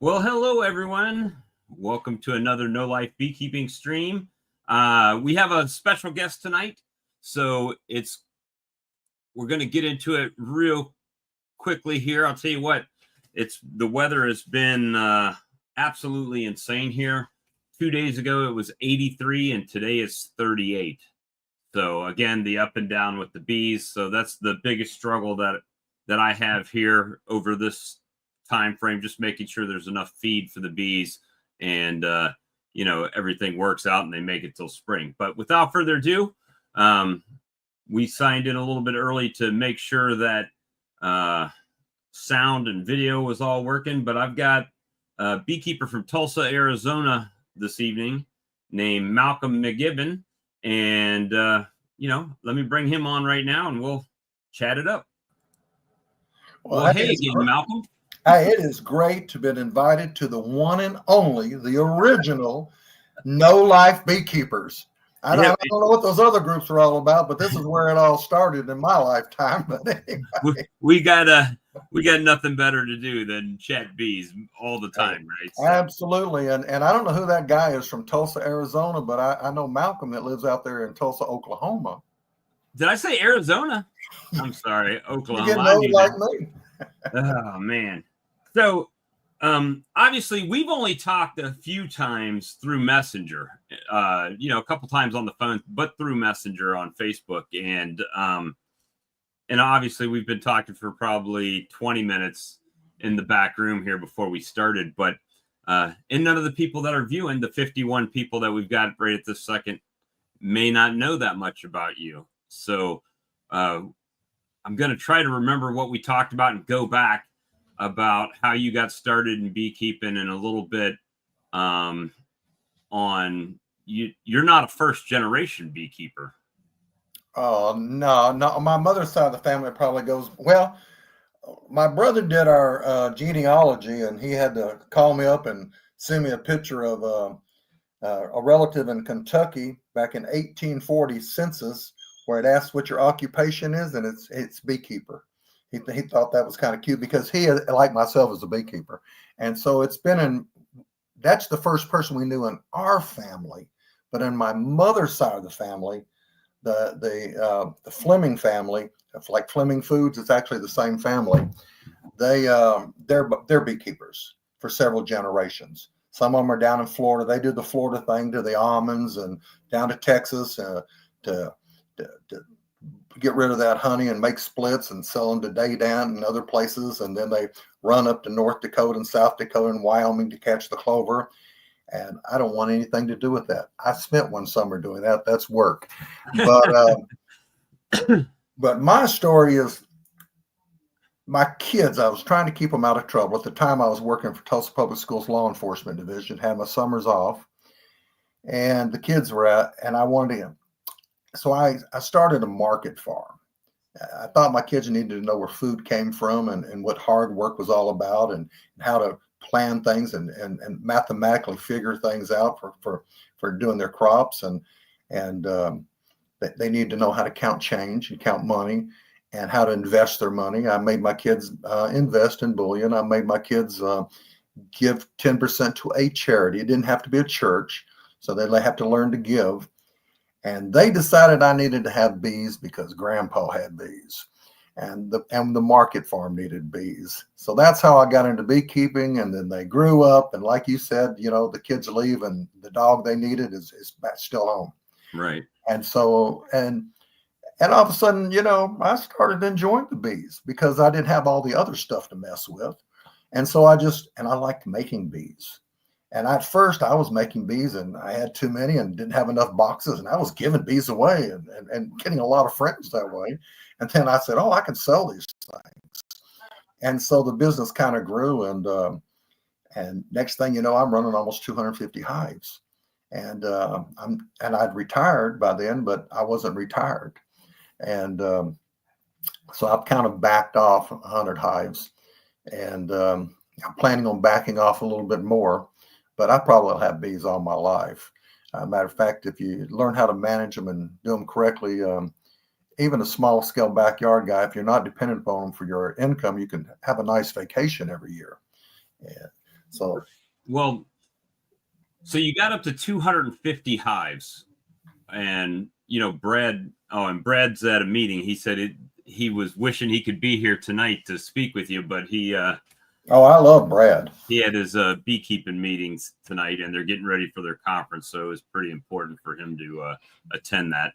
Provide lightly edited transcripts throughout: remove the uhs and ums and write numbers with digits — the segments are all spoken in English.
Well, hello, everyone. Welcome to another No Life Beekeeping stream. We have a special guest tonight, so we're going to get into it real quickly here. I'll tell you what, the weather has been absolutely insane here. 2 days ago, it was 83, and today is 38. So again, the up and down with the bees. So that's the biggest struggle that I have here over this time frame, just making sure there's enough feed for the bees and everything works out and they make it till spring. But without further ado, we signed in a little bit early to make sure that sound and video was all working. But I've got a beekeeper from Tulsa, Arizona this evening named Malcolm Megibben, and let me bring him on right now and we'll chat it up. Well, hey again, Malcolm. Hey, it is great to have been invited to the one and only, the original No Life Beekepers. I don't know what those other groups are all about, but this is where it all started in my lifetime. But anyway. we got nothing better to do than chat bees all the time, right? So. Absolutely. And I don't know who that guy is from Tulsa, Arizona, but I know Malcolm that lives out there in Tulsa, Oklahoma. Did I say Arizona? I'm sorry, Oklahoma. You're getting old like me. Oh, man. So, obviously, we've only talked a few times through Messenger, a couple times on the phone, but through Messenger on Facebook. And obviously, we've been talking for probably 20 minutes in the back room here before we started. But and none of the people that are viewing, the 51 people that we've got right at this second, may not know that much about you. So I'm going to try to remember what we talked about and go back about how you got started in beekeeping and a little bit on you're not a first generation beekeeper. Oh, no. My mother's side of the family probably goes, well, my brother did our genealogy, and he had to call me up and send me a picture of a relative in Kentucky back in 1840 census, where it asks what your occupation is, and it's beekeeper. He thought that was kind of cute because he, like myself, is a beekeeper. And so that's the first person we knew in our family. But in my mother's side of the family, the Fleming family, like Fleming Foods, it's actually the same family. They're beekeepers for several generations. Some of them are down in Florida. They do the Florida thing to the almonds, and down to Texas to get rid of that honey and make splits and sell them to Daydan and other places. And then they run up to North Dakota and South Dakota and Wyoming to catch the clover. And I don't want anything to do with that. I spent one summer doing that. That's work. But but my story is my kids, I was trying to keep them out of trouble. At the time, I was working for Tulsa Public Schools Law Enforcement Division, had my summers off, and the kids were out, and I wanted to. So I started a market farm. I thought my kids needed to know where food came from and what hard work was all about, and how to plan things and mathematically figure things out for doing their crops. And they need to know how to count change and count money and how to invest their money. I made my kids invest in bullion. I made my kids give 10% to a charity. It didn't have to be a church, so they have to learn to give. And they decided I needed to have bees because Grandpa had bees, and the market farm needed bees. So that's how I got into beekeeping. And then they grew up, and like you said, the kids leave, and the dog they needed is still home. Right. And so and all of a sudden, I started enjoying the bees because I didn't have all the other stuff to mess with, and so I liked making bees. And at first I was making bees, and I had too many and didn't have enough boxes, and I was giving bees away and getting a lot of friends that way. And then I said, I can sell these things. And so the business kind of grew, and next thing you know, I'm running almost 250 hives. And I'd retired by then, but I wasn't retired. And so I've kind of backed off 100 hives, and I'm planning on backing off a little bit more. But I probably will have bees all my life. Matter of fact, if you learn how to manage them and do them correctly, even a small scale backyard guy, if you're not dependent upon them for your income, you can have a nice vacation every year. Yeah. So, well, so you got up to 250 hives, and Brad. Oh, and Brad's at a meeting. He said he was wishing he could be here tonight to speak with you, but he I love Brad. He had his beekeeping meetings tonight, and they're getting ready for their conference, so it was pretty important for him to attend that.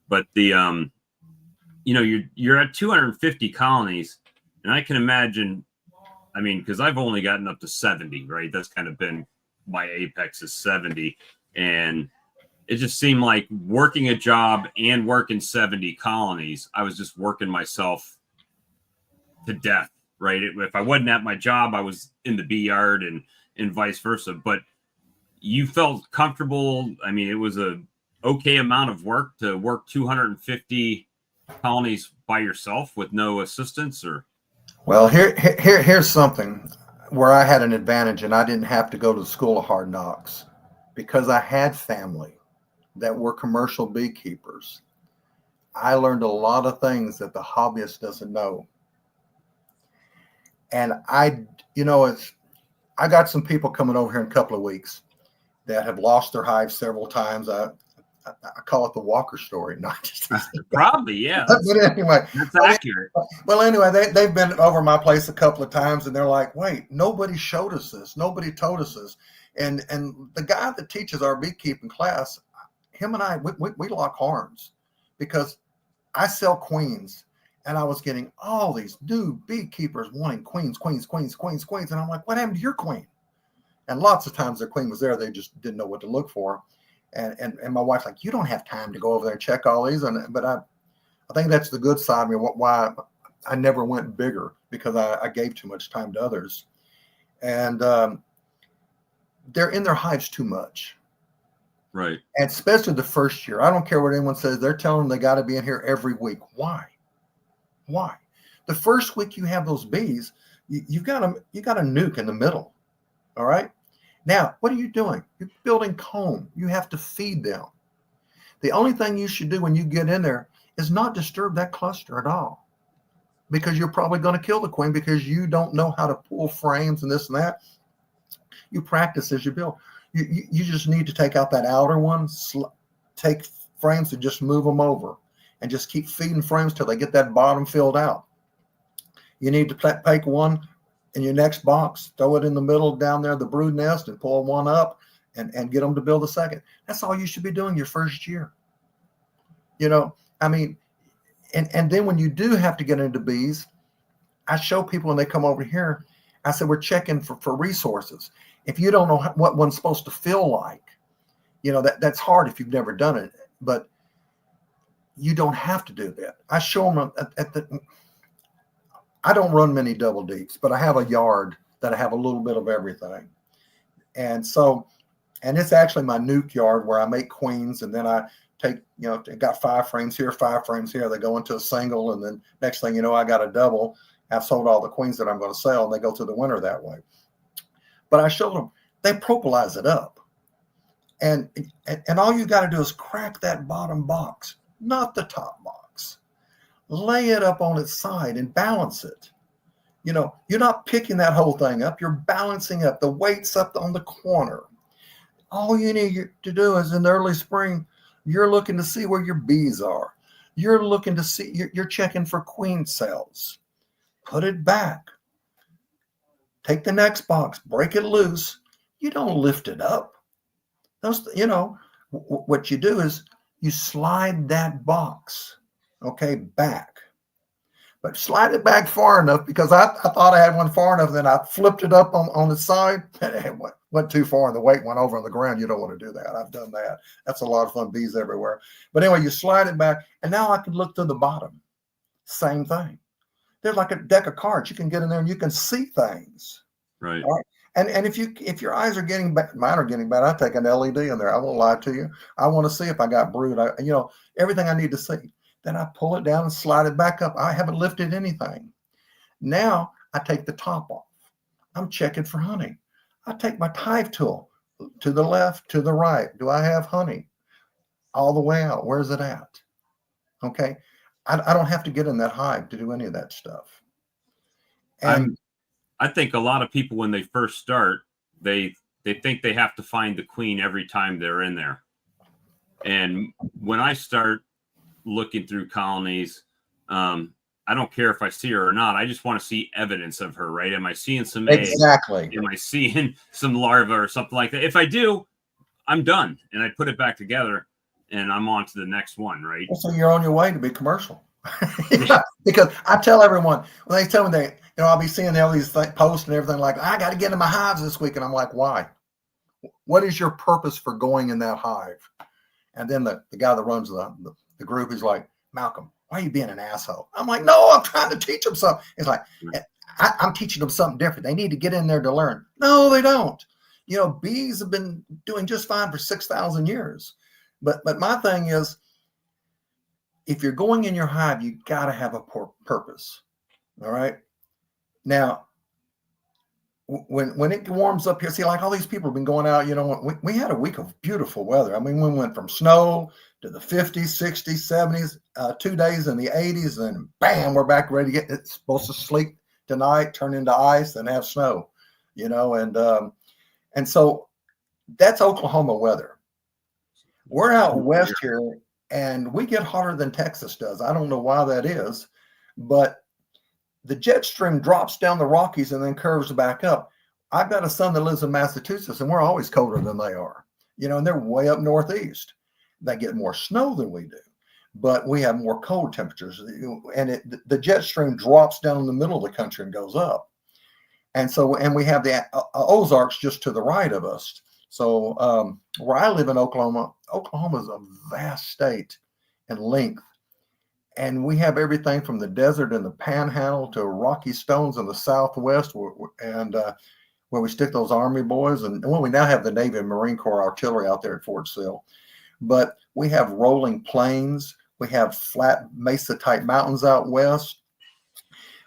But the you're at 250 colonies, and I can imagine. I mean, because I've only gotten up to 70, right? That's kind of been my apex is 70, and it just seemed like working a job and working 70 colonies, I was just working myself to death, right? If I wasn't at my job, I was in the bee yard and vice versa. But you felt comfortable. I mean, it was a okay amount of work to work 250 colonies by yourself with no assistance, or? Well, here's something where I had an advantage, and I didn't have to go to the school of hard knocks because I had family that were commercial beekeepers. I learned a lot of things that the hobbyist doesn't know. And I got some people coming over here in a couple of weeks that have lost their hives several times. I call it the Walker story. Not just probably, yeah. But anyway, that's accurate. Well, anyway, they've been over my place a couple of times, and they're like, "Wait, nobody showed us this. Nobody told us this." And the guy that teaches our beekeeping class, him and I, we lock horns because I sell queens, and I was getting all these new beekeepers wanting queens, and I'm like, "What happened to your queen?" And lots of times their queen was there, they just didn't know what to look for. And my wife's like, "You don't have time to go over there and check all these." But I think that's the good side of me. Why I never went bigger, because I gave too much time to others, and they're in their hives too much. Right. And especially the first year. I don't care what anyone says. They're telling them they got to be in here every week. Why? The first week you have those bees, you got a nuke in the middle. All right. Now, what are you doing? You're building comb. You have to feed them. The only thing you should do when you get in there is not disturb that cluster at all, because you're probably going to kill the queen because you don't know how to pull frames and this and that. You practice as you build. You just need to take out that outer one, take frames and just move them over, and just keep feeding frames till they get that bottom filled out. You need to take one in your next box, throw it in the middle down there, the brood nest, and pull one up and get them to build a second. That's all you should be doing your first year. I mean, and then when you do have to get into bees, I show people when they come over here, I said, we're checking for resources. If you don't know what one's supposed to feel like, that's hard if you've never done it, but you don't have to do that. I show them I don't run many double deeps, but I have a yard that I have a little bit of everything. And it's actually my nuke yard where I make queens, and then I take, got 5 frames here, 5 frames here. They go into a single, and then next thing you know, I got a double. I've sold all the queens that I'm going to sell, and they go through the winter that way. But I showed them, they propolize it up. And all you got to do is crack that bottom box, not the top box. Lay it up on its side and balance it. You're not picking that whole thing up. You're balancing up. The weight's up on the corner. All you need to do is in the early spring, you're looking to see where your bees are. You're looking to see, you're checking for queen cells. Put it back. Take the next box, break it loose. You don't lift it up. What you do is you slide that box, back. But slide it back far enough, because I thought I had one far enough, then I flipped it up on the side, and it went too far, and the weight went over on the ground. You don't want to do that. I've done that. That's a lot of fun, bees everywhere. But anyway, you slide it back, and now I can look to the bottom. Same thing. There's like a deck of cards. You can get in there and you can see things. Right. All right. And if your eyes are getting bad, mine are getting bad, I take an LED in there. I won't lie to you. I want to see if I got brood. Everything I need to see. Then I pull it down and slide it back up. I haven't lifted anything. Now I take the top off. I'm checking for honey. I take my Hive tool to the left, to the right. Do I have honey? All the way out. Where's it at? Okay. I don't have to get in that hive to do any of that stuff. And I think a lot of people, when they first start, they think they have to find the queen every time they're in there. And when I start looking through colonies, I don't care if I see her or not. I just want to see evidence of her, right? Am I seeing some eggs? Exactly. Am I seeing some larvae or something like that? If I do, I'm done, and I put it back together, and I'm on to the next one, right? Well, so you're on your way to be commercial. Yeah, because I tell everyone when they tell me they, I'll be seeing all these posts and everything like, I got to get into my hives this week, and I'm like, why? What is your purpose for going in that hive? And then the guy that runs the group is like, Malcolm, why are you being an asshole? I'm like, no, I'm trying to teach them something. It's like, I'm teaching them something different. They need to get in there to learn. No, they don't. Bees have been doing just fine for 6,000 years. But my thing is, if you're going in your hive, you got to have a purpose. All right. Now, when it warms up here, see, like all these people have been going out, we had a week of beautiful weather. I mean, we went from snow to the 50s, 60s, 70s, 2 days in the 80s, and bam, we're back ready to it's supposed to sleet tonight, turn into ice, and have snow, and so that's Oklahoma weather. We're out west here, and we get hotter than Texas does. I don't know why that is, but the jet stream drops down the Rockies and then curves back up. I've got a son that lives in Massachusetts, and we're always colder than they are, and they're way up northeast. They get more snow than we do, but we have more cold temperatures, and the jet stream drops down in the middle of the country and goes up. And we have the Ozarks just to the right of us. So where I live in Oklahoma is a vast state in length. And we have everything from the desert and the panhandle to rocky stones in the southwest, and where we stick those Army boys. And we now have the Navy and Marine Corps artillery out there at Fort Sill. But we have rolling plains. We have flat mesa-type mountains out west.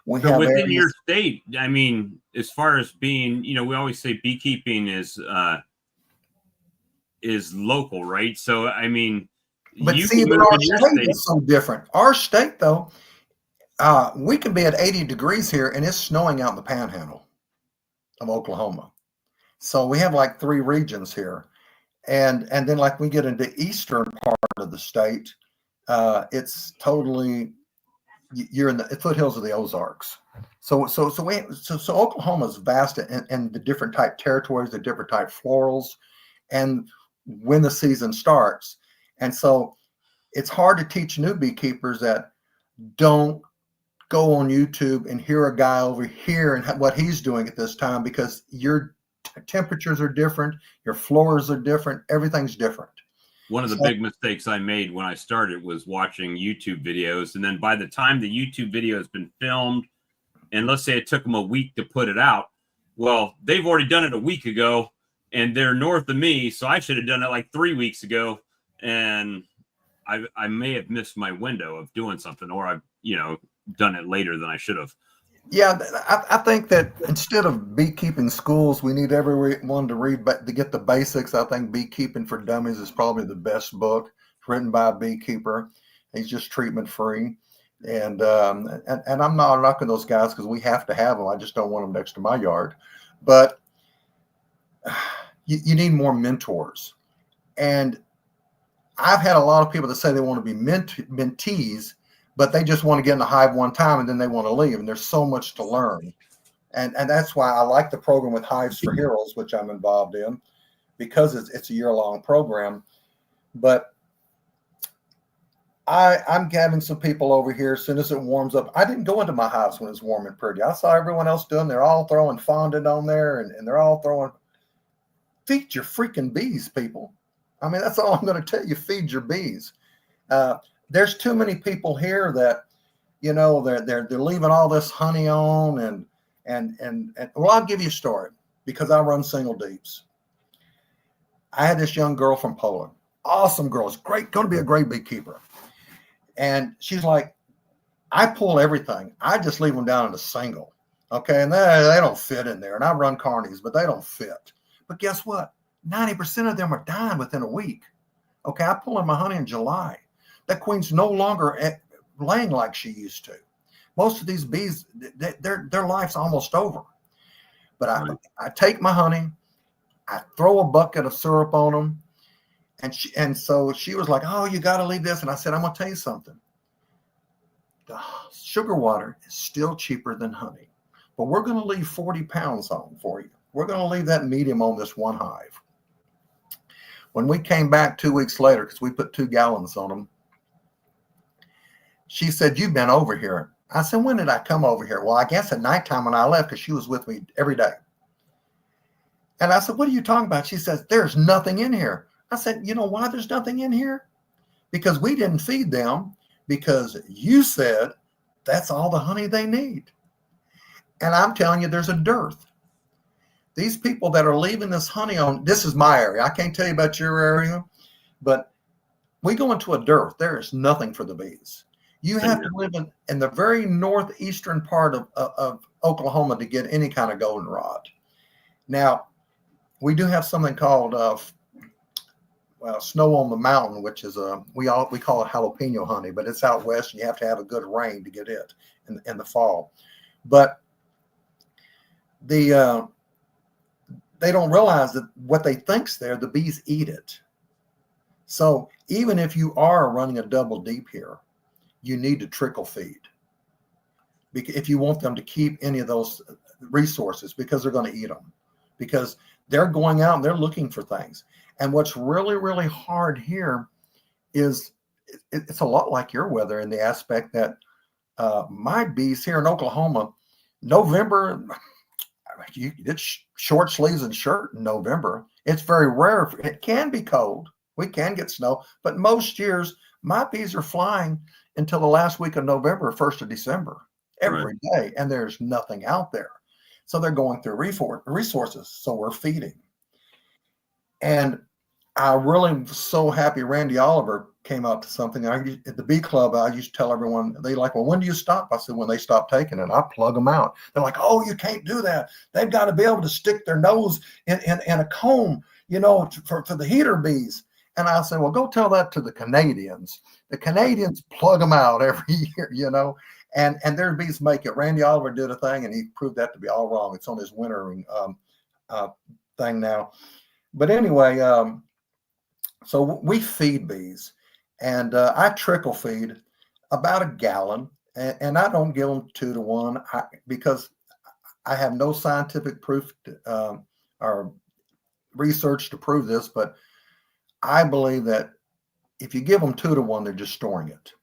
We have within areas, your state, I mean, as far as being, we always say beekeeping is local, right? So, I mean, but you see, can move our in your state state. is so different. Our state, though, we can be at 80 degrees here, and it's snowing out in the panhandle of Oklahoma. So we have like 3 regions here. And then like we get into eastern part of the state, it's totally, you're in the foothills of the Ozarks. So Oklahoma is vast and the different type territories, the different type florals, and when the season starts. And so it's hard to teach new beekeepers that don't go on YouTube and hear a guy over here and what he's doing at this time, because your temperatures are different, your floors are different, everything's different. One of the big mistakes I made when I started was watching YouTube videos. And then by the time the YouTube video has been filmed, and let's say it took them a week to put it out, well, they've already done it a week ago and they're north of me. So I should have done it like 3 weeks ago. And I may have missed my window of doing something, or I've, done it later than I should have. Yeah, I think that instead of beekeeping schools, we need everyone to read, but to get the basics. I think Beekeeping for Dummies is probably the best book. It's written by a beekeeper. He's just treatment free, and I'm not knocking those guys because we have to have them. I just don't want them next to my yard. But you need more mentors, and I've had a lot of people that say they want to be mentees, but they just want to get in the hive one time and then they want to leave. And there's so much to learn. And that's why I like the program with Hives for Heroes, which I'm involved in, because it's a year-long program. But I'm having some people over here as soon as it warms up. I didn't go into my hives when it's warm and pretty. I saw everyone else doing. They're all throwing fondant on there, and they're all throwing. Feed your freaking bees, people. I mean, that's all I'm going to tell you. Feed your bees. There's too many people here that, they're leaving all this honey on, and well, I'll give you a story because I run single deeps. I had this young girl from Pollen, awesome girl, it's great, going to be a great beekeeper, and she's like, I pull everything, I just leave them down in a single, okay, and they don't fit in there, and I run carnies, but they don't fit. But guess what? 90% of them are dying within a week. Okay, I pull in my honey in July. That queen's no longer laying like she used to. Most of these bees, their life's almost over. But I take my honey, I throw a bucket of syrup on them. And so she was like, oh, you got to leave this. And I said, I'm going to tell you something. The sugar water is still cheaper than honey, but we're going to leave 40 pounds on for you. We're going to leave that medium on this one hive. When we came back 2 weeks later, because we put 2 gallons on them, she said, you've been over here. I said, when did I come over here? Well, I guess at nighttime when I left, because she was with me every day. And I said, what are you talking about? She says, there's nothing in here. I said, you know why there's nothing in here? Because we didn't feed them, because you said that's all the honey they need. And I'm telling you, there's a dearth. These people that are leaving this honey on, this is my area. I can't tell you about your area, but we go into a dearth. There is nothing for the bees. You have to live in the very northeastern part of Oklahoma to get any kind of goldenrod. Now, we do have something called snow on the mountain, which is we call it jalapeno honey, but it's out west, and you have to have a good rain to get it in the fall. But they don't realize that what they think's there, the bees eat it. So even if you are running a double deep here, you need to trickle feed, because if you want them to keep any of those resources, because they're going to eat them, because they're going out and they're looking for things. And what's really, really hard here is it's a lot like your weather in the aspect that my bees here in Oklahoma, November, it's short sleeves and shirt in November. It's very rare. It can be cold. We can get snow, but most years my bees are flying until the last week of November, 1st of December, every day, and there's nothing out there. So they're going through resources. So we're feeding. And I really was so happy Randy Oliver came out to something. At the bee club, I used to tell everyone, they like, well, when do you stop? I said, when they stop taking it. I plug them out. They're like, oh, you can't do that. They've got to be able to stick their nose in a comb, for the heater bees. And I said, well, go tell that to the Canadians. The Canadians plug them out every year, and their bees make it. Randy Oliver did a thing, and he proved that to be all wrong. It's on his wintering thing now. But anyway, so we feed bees, and I trickle feed about a gallon, and I don't give them 2 to 1 because I have no scientific proof or research to prove this, but I believe that if you give them 2 to 1, they're just storing it.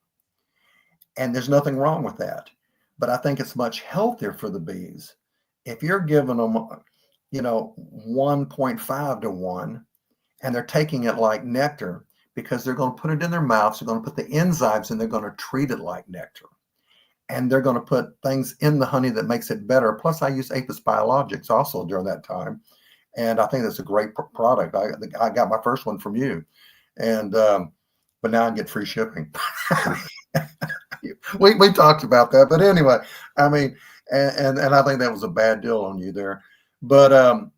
And there's nothing wrong with that. But I think it's much healthier for the bees if you're giving them, 1.5 to 1, and they're taking it like nectar, because they're going to put it in their mouths. They're going to put the enzymes, and they're going to treat it like nectar. And they're going to put things in the honey that makes it better. Plus, I use Apis Biologics also during that time. And I think that's a great product. I got my first one from you, and but now I get free shipping. we talked about that, but anyway, I mean, and I think that was a bad deal on you there. But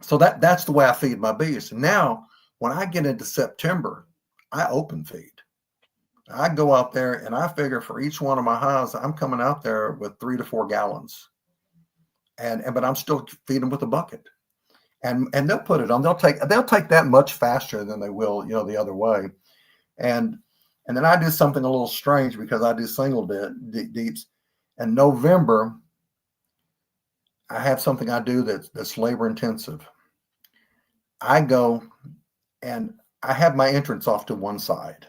so that's the way I feed my bees. Now, when I get into September, I open feed. I go out there and I figure for each one of my hives, I'm coming out there with 3 to 4 gallons, but I'm still feeding with a bucket. And they'll put it on. They'll take that much faster than they will, the other way. And then I do something a little strange, because I do single deeps. In November, I have something I do that's labor intensive. I go and I have my entrance off to one side,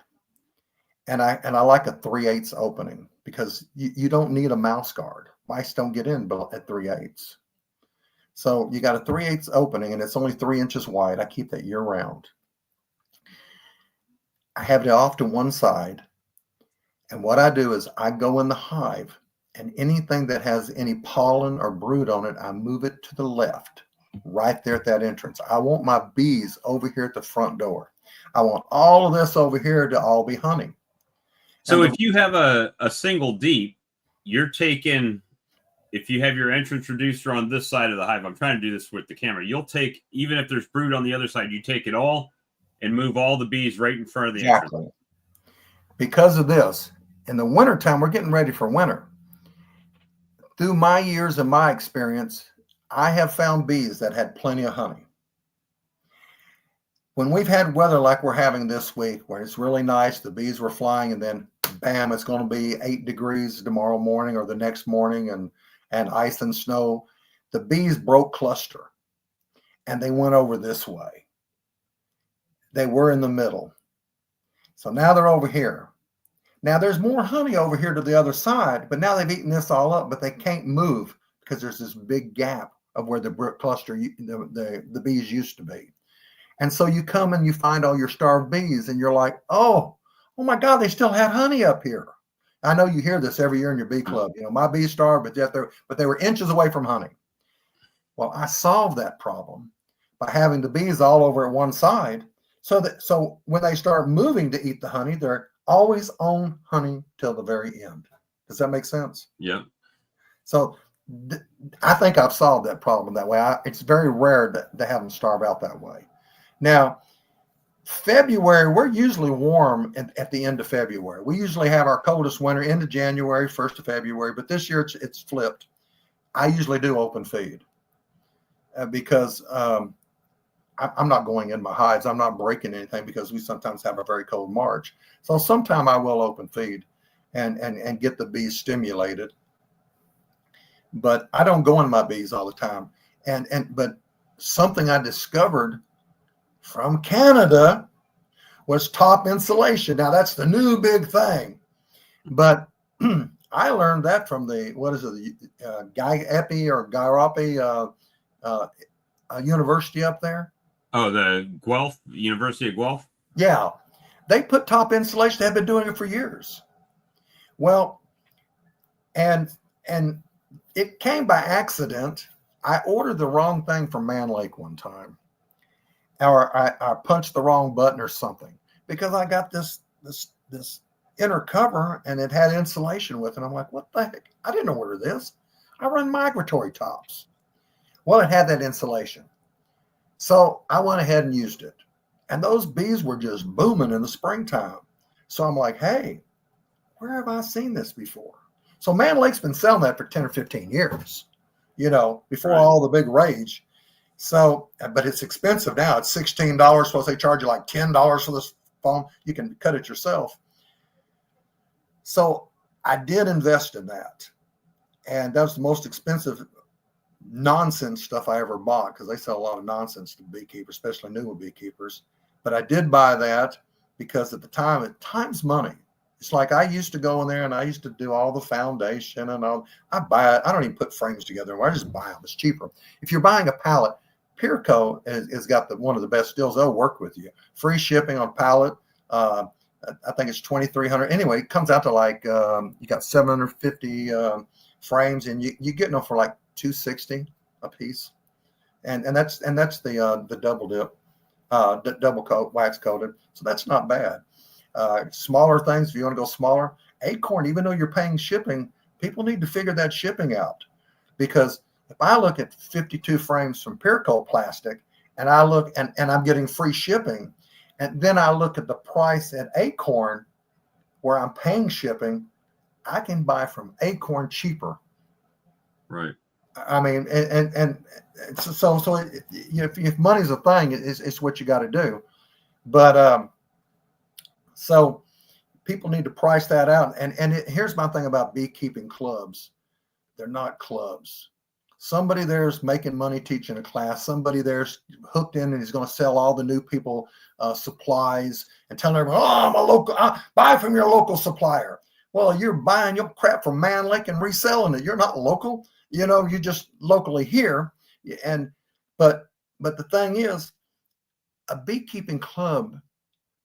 and I like a 3/8 opening, because you don't need a mouse guard. Mice don't get in at 3/8. So you got a 3/8 opening, and it's only 3 inches wide. I keep that year round. I have it off to one side. And what I do is I go in the hive, and anything that has any pollen or brood on it, I move it to the left, right there at that entrance. I want my bees over here at the front door. I want all of this over here to all be honey. So if you have a single deep, you're taking, if you have your entrance reducer on this side of the hive, I'm trying to do this with the camera, you'll take, even if there's brood on the other side, you take it all and move all the bees right in front of the entrance. Because of this, in the wintertime, we're getting ready for winter. Through my years and my experience, I have found bees that had plenty of honey. when we've had weather like we're having this week, where it's really nice, the bees were flying, and then bam, it's going to be 8 degrees tomorrow morning or the next morning, and ice and snow. The bees broke cluster, and they went over this way. They were in the middle. So now they're over here. Now there's more honey over here to the other side, but now they've eaten this all up, but they can't move because there's this big gap of where the cluster, the bees used to be. And so you come and you find all your starved bees, and you're like, oh my God, they still had honey up here. I know you hear this every year in your bee club. You know, my bees starved, but they were inches away from honey. Well, I solved that problem by having the bees all over at one side, so when they start moving to eat the honey, they're always on honey till the very end. Does that make sense? Yeah. So I think I've solved that problem that way. It's very rare to have them starve out that way. Now, February, we're usually warm at the end of February. We usually have our coldest winter into January, 1st of February, but this year it's flipped. I usually do open feed because I'm not going in my hives. I'm not breaking anything because we sometimes have a very cold March. So sometime I will open feed and get the bees stimulated. But I don't go in my bees all the time. But something I discovered from Canada was top insulation. Now that's the new big thing. But I learned that from the Guy university up there. Oh, the Guelph, University of Guelph? Yeah. They put top insulation. They've been doing it for years. Well, and it came by accident. I ordered the wrong thing from Man Lake one time. Or I punched the wrong button or something, because I got this inner cover and it had insulation with it. I'm like, what the heck? I didn't order this. I run migratory tops. Well, it had that insulation. So I went ahead and used it. And those bees were just booming in the springtime. So I'm like, hey, where have I seen this before? So Man Lake's been selling that for 10 or 15 years, before all the big rage. So, but it's expensive now. It's $16. Plus they charge you like $10 for this foam. You can cut it yourself. So I did invest in that. And that was the most expensive nonsense stuff I ever bought, because they sell a lot of nonsense to beekeepers, especially newer beekeepers. But I did buy that because at the time, time's money. It's like I used to go in there and I used to do all the foundation and all. I buy it. I don't even put frames together. I just buy them. It's cheaper. If you're buying a pallet, Peerco has got one of the best deals. They'll work with you. Free shipping on pallet. I think it's $2,300. Anyway, it comes out to like you got 750 frames, and you get them for like $260 a piece, and that's the double dip, double coat, wax coated. So that's not bad. Smaller things, if you want to go smaller, Acorn, even though you're paying shipping, people need to figure that shipping out, because if I look at 52 frames from Peerco plastic, and I look and I'm getting free shipping, and then I look at the price at Acorn where I'm paying shipping, I can buy from Acorn cheaper. Right. I mean, and so if money's a thing, it's what you got to do. But so people need to price that out. And here's my thing about beekeeping clubs: they're not clubs. Somebody there's making money teaching a class. Somebody there's hooked in and he's going to sell all the new people supplies and telling everyone, "Oh, I'm a local. Buy from your local supplier." Well, you're buying your crap from Man Lake and reselling it. You're not local. You're just locally here. But the thing is, a beekeeping club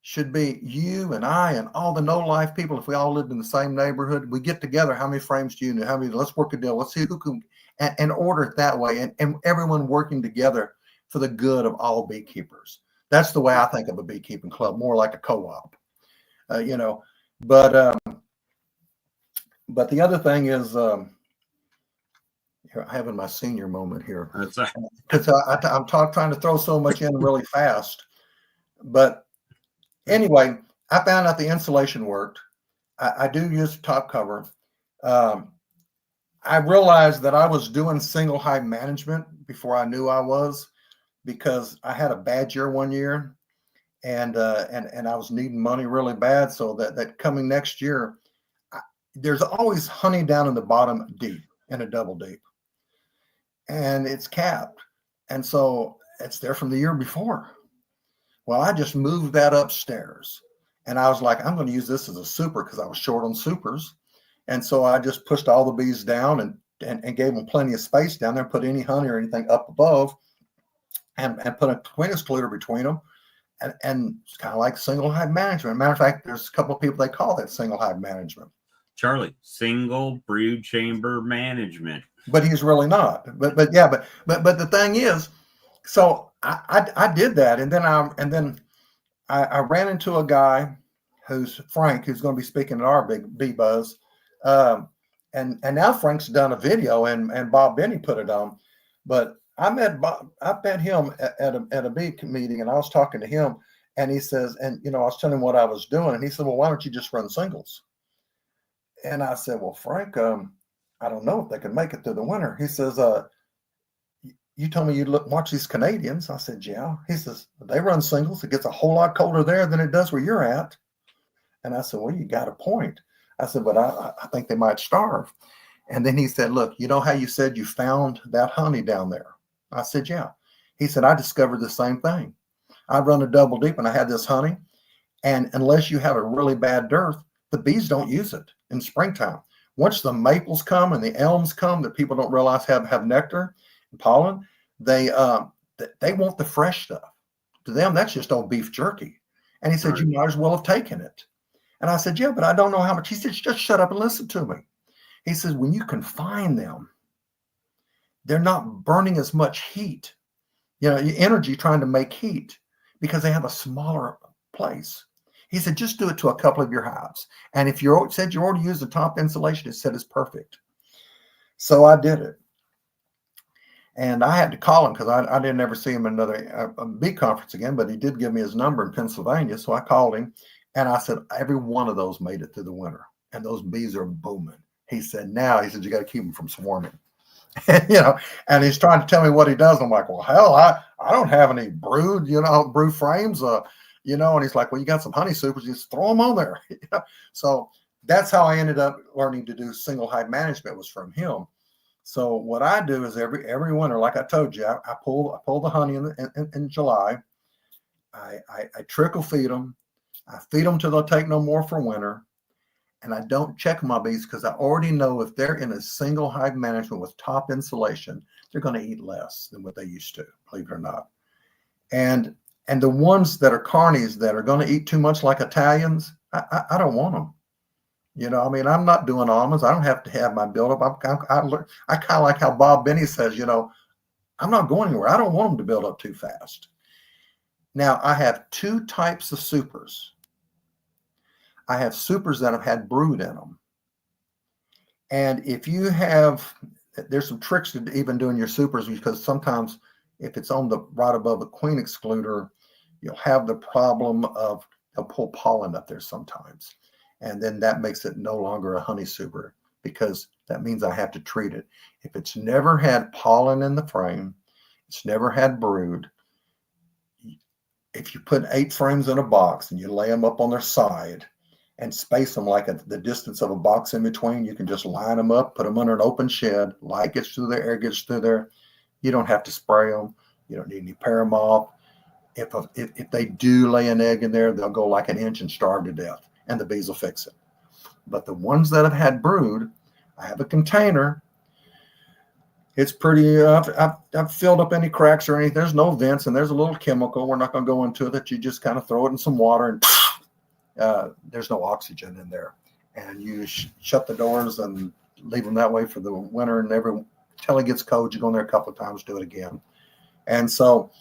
should be you and I and all the no-life people. If we all lived in the same neighborhood, we get together. How many frames do you know? How many? Let's work a deal. Let's see who can, and order it that way. And everyone working together for the good of all beekeepers. That's the way I think of a beekeeping club, more like a co-op, But the other thing is, here, I'm having my senior moment here, because I'm trying to throw so much in really fast. But anyway, I found out the insulation worked. I do use top cover. I realized that I was doing single hive management before I knew I was, because I had a bad year one year, and I was needing money really bad. So that coming next year, there's always honey down in the bottom deep in a double deep, and it's capped, and so it's there from the year before. Well, I just moved that upstairs, and I was like, I'm going to use this as a super because I was short on supers, and so I just pushed all the bees down and gave them plenty of space down there, put any honey or anything up above, and put a queen excluder between them. And it's kind of like single hive management. Matter of fact, there's a couple of people they call that single hive management. Charlie, single brood chamber management. But he's really not. But the thing is, so I did that, and then I ran into a guy who's Frank, who's going to be speaking at our big bee buzz, and now Frank's done a video, and Bob Benny put it on. But I met him at a bee meeting, and I was talking to him, and he says, and I was telling him what I was doing, and he said, well, why don't you just run singles? And I said, well, Frank, I don't know if they can make it through the winter. He says, you told me you'd watch these Canadians. I said, yeah. He says, they run singles. It gets a whole lot colder there than it does where you're at. And I said, well, you got a point. I said, but I think they might starve. And then he said, look, you know how you said you found that honey down there? I said, yeah. He said, I discovered the same thing. I run a double deep and I had this honey. And unless you have a really bad dearth, the bees don't use it in springtime. Once the maples come and the elms come that people don't realize have nectar and pollen, they want the fresh stuff. To them, that's just old beef jerky. And he said, right. You might as well have taken it. And I said, yeah, but I don't know how much. He said, just shut up and listen to me. He says, when you confine them, they're not burning as much heat, energy trying to make heat because they have a smaller place. He said, just do it to a couple of your hives. And if you said you already used the top insulation, it said it's perfect. So I did it. And I had to call him because I didn't ever see him at another bee conference again, but he did give me his number in Pennsylvania. So I called him and I said, every one of those made it through the winter. And those bees are booming. He said, you got to keep them from swarming. And he's trying to tell me what he does. I'm like, well, hell, I don't have any brood, brood frames, and he's like, well, you got some honey supers, just throw them on there. So that's how I ended up learning to do single hive management, was from him. So what I do is every winter, like I told you, I pull the honey in July. I trickle feed them. I feed them till they'll take no more for winter. And I don't check my bees because I already know if they're in a single hive management with top insulation, they're going to eat less than what they used to, believe it or not. And the ones that are carnies that are going to eat too much like Italians, I don't want them. I'm not doing almonds. I don't have to have my buildup. I kind of like how Bob Benny says, I'm not going anywhere. I don't want them to build up too fast. Now, I have two types of supers. I have supers that have had brood in them. And if you have, there's some tricks to even doing your supers, because sometimes if it's on the right above the queen excluder, you'll have the problem of they'll pull pollen up there sometimes. And then that makes it no longer a honey super, because that means I have to treat it. If it's never had pollen in the frame, it's never had brood. If you put 8 frames in a box and you lay them up on their side and space them like the distance of a box in between, you can just line them up, put them under an open shed. Light gets through there, air gets through there. You don't have to spray them. You don't need any pair them off. If they do lay an egg in there, they'll go like an inch and starve to death, and the bees will fix it. But the ones that have had brood, I have a container. It's pretty, I've filled up any cracks or anything. There's no vents, and there's a little chemical. We're not going to go into it, that you just kind of throw it in some water, and there's no oxygen in there. And you shut the doors and leave them that way for the winter, and until it gets cold, you go in there a couple of times, do it again. And so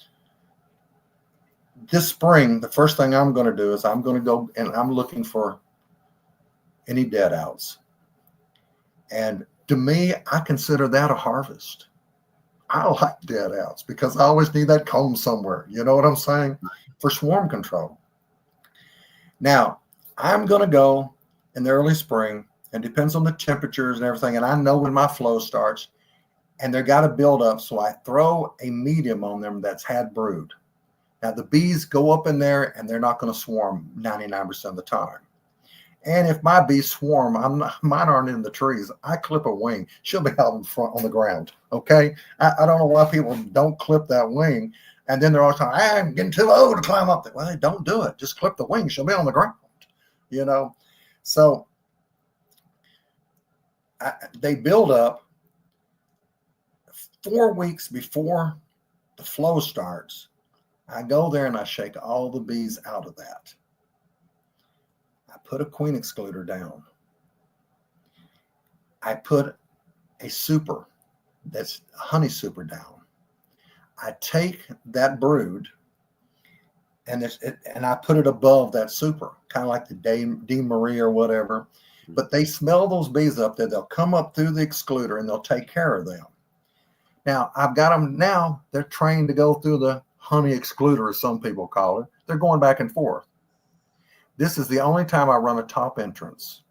this spring, the first thing I'm going to do is I'm going to go and I'm looking for any dead outs. And to me, I consider that a harvest. I like dead outs because I always need that comb somewhere. You know what I'm saying? For swarm control. Now, I'm going to go in the early spring, and it depends on the temperatures and everything. And I know when my flow starts, and they're got to build up. So I throw a medium on them that's had brood. Now the bees go up in there and they're not going to swarm 99% of the time. And if my bees swarm, mine aren't in the trees. I clip a wing. She'll be out in front on the ground. Okay. I don't know why people don't clip that wing. And then they're all saying, I'm getting too old to climb up there. Well, don't do it. Just clip the wing. She'll be on the ground, So they build up 4 weeks before the flow starts. I go there and I shake all the bees out of that. I put a queen excluder down. I put a super, that's a honey super down. I take that brood and I put it above that super, kind of like the D. Marie or whatever. But they smell those bees up there. They'll come up through the excluder and they'll take care of them. Now, I've got them now. They're trained to go through the honey excluder, as some people call it. They're going back and forth. This is the only time I run a top entrance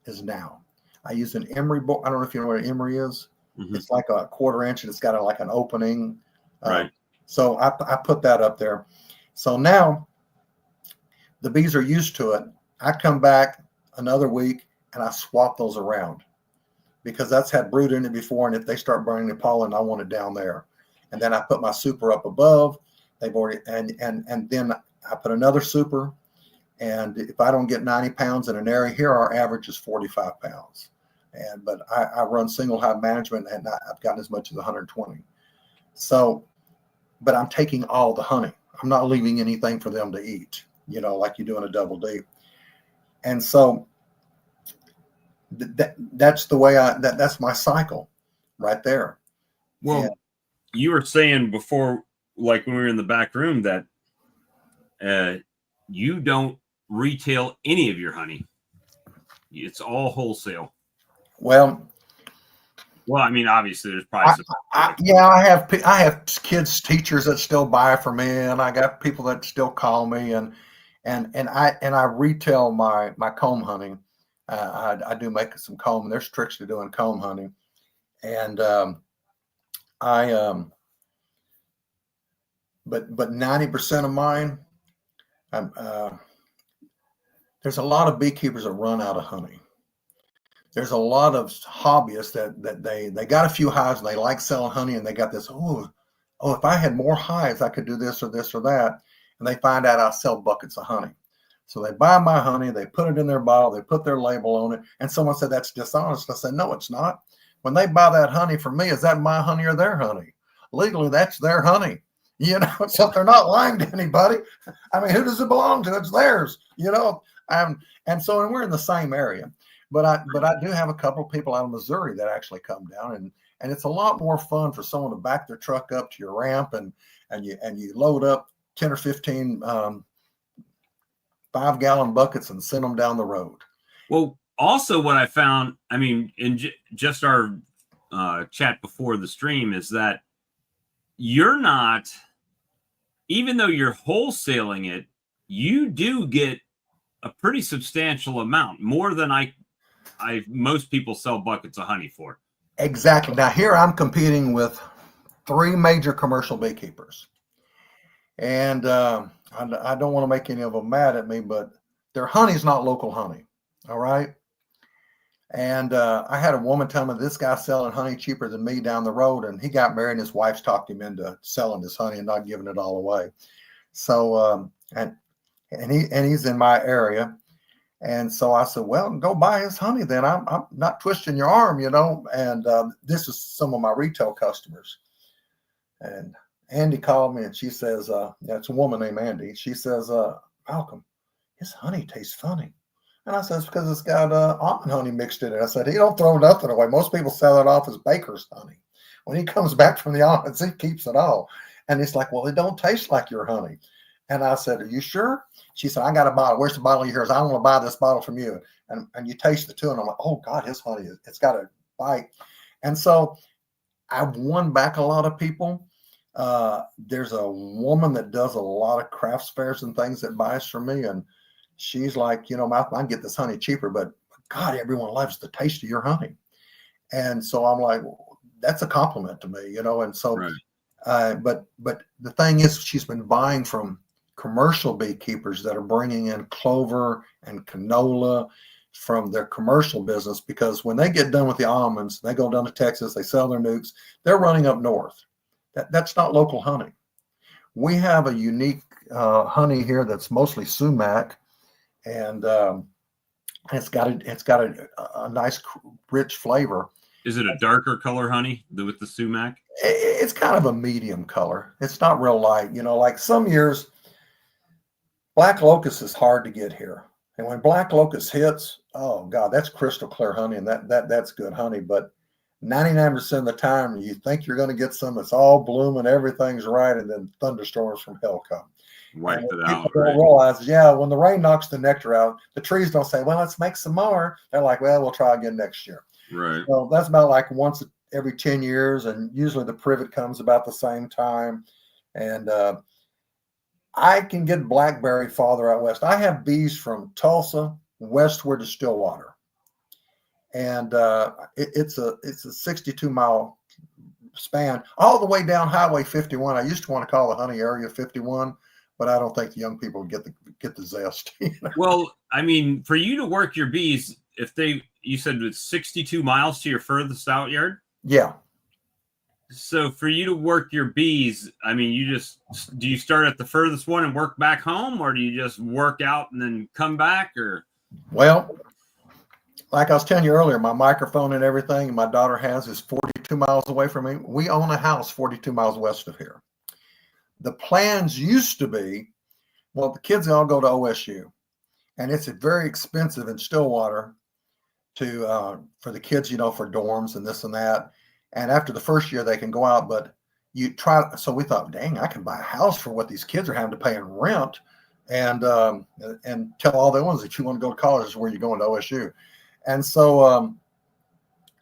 is now. I use an emery board. I don't know if you know what an emery is. Mm-hmm. It's like a 1/4 inch and it's got like an opening. Right. So I put that up there. So now the bees are used to it. I come back another week and I swap those around because that's had brood in it before. And if they start burning the pollen, I want it down there. And then I put my super up above. They've already, and then I put another super. And if I don't get 90 pounds in an area here, our average is 45 pounds. But I run single hive management and I've gotten as much as 120. So, but I'm taking all the honey. I'm not leaving anything for them to eat, like you do in a double D. And so that's the way that's my cycle right there. Well, you were saying before, like when we were in the back room, that you don't retail any of your honey. It's all wholesale. Well, I mean, obviously there's probably I have kids, teachers that still buy from me, and I got people that still call me, and I retail my comb honey. I do make some comb, and there's tricks to doing comb honey, and but 90% of mine, there's a lot of beekeepers that run out of honey. There's a lot of hobbyists that they got a few hives and they like selling honey, and they got this, if I had more hives, I could do this or this or that. And they find out I sell buckets of honey. So they buy my honey, they put it in their bottle, they put their label on it. And someone said, that's dishonest. I said, no, it's not. When they buy that honey from me, is that my honey or their honey? Legally, that's their honey. So they're not lying to anybody. I mean, who does it belong to? It's theirs, and we're in the same area. But I do have a couple of people out of Missouri that actually come down, and it's a lot more fun for someone to back their truck up to your ramp and you load up 10 or 15 5-gallon buckets and send them down the road. Well, also what I found, I mean, in just our chat before the stream, is that you're not, even though you're wholesaling it, you do get a pretty substantial amount, more than most people sell buckets of honey for. Exactly. Now here I'm competing with 3 major commercial beekeepers, and I don't want to make any of them mad at me, but their honey's not local honey. All right. And I had a woman tell me this guy's selling honey cheaper than me down the road, and he got married and his wife's talked him into selling his honey and not giving it all away. So and he's in my area. And so I said, well, go buy his honey then. I'm not twisting your arm, And this is some of my retail customers. And Andy called me and she says, it's a woman named Andy. She says, Malcolm, his honey tastes funny. And I said, it's because it's got almond honey mixed in it. I said, he don't throw nothing away. Most people sell it off as baker's honey. When he comes back from the almonds, he keeps it all. And he's like, well, it don't taste like your honey. And I said, are you sure? She said, I got a bottle. Where's the bottle yours? I want to buy this bottle from you. And you taste the two. And I'm like, oh, God, his honey, it's got a bite. And so I've won back a lot of people. There's a woman that does a lot of crafts fairs and things that buys from me. And she's like, Malcolm, I can get this honey cheaper, but God, everyone loves the taste of your honey. And so I'm like, well, that's a compliment to me, And so, right. But the thing is, she's been buying from commercial beekeepers that are bringing in clover and canola from their commercial business, because when they get done with the almonds, they go down to Texas, they sell their nukes, they're running up north. That's not local honey. We have a unique honey here that's mostly sumac, and it's got a nice rich flavor. Is it a darker color honey with the sumac? It's kind of a medium color. It's not real light. Like some years, black locust is hard to get here. And when black locust hits, oh God, that's crystal clear honey, and that's good honey. But 99% of the time, you think you're going to get some, it's all blooming, everything's right, and then thunderstorms from hell come. Wipe it People out. don't Right? realize, when the rain knocks the nectar out, the trees don't say, well, let's make some more. They're like, well, we'll try again next year. Right. So that's about like once every 10 years, and usually the privet comes about the same time. And I can get blackberry farther out west. I have bees from Tulsa westward to Stillwater, and it's a 62-mile span all the way down Highway 51. I used to want to call the honey area 51, but I don't think the young people get the zest. Well, I mean, for you to work your bees, you said it's 62 miles to your furthest out yard? Yeah. So for you to work your bees, I mean, do you start at the furthest one and work back home, or do you just work out and then come back? Or well, like I was telling you earlier, my microphone and everything my daughter has is 42 miles away from me. We own a house 42 miles west of here. The plans used to be, well, the kids all go to OSU, and it's very expensive in Stillwater for the kids, for dorms and this and that. And after the first year, they can go out, but so we thought, dang, I can buy a house for what these kids are having to pay in rent, and tell all the ones that you want to go to college is where you're going to OSU. And so,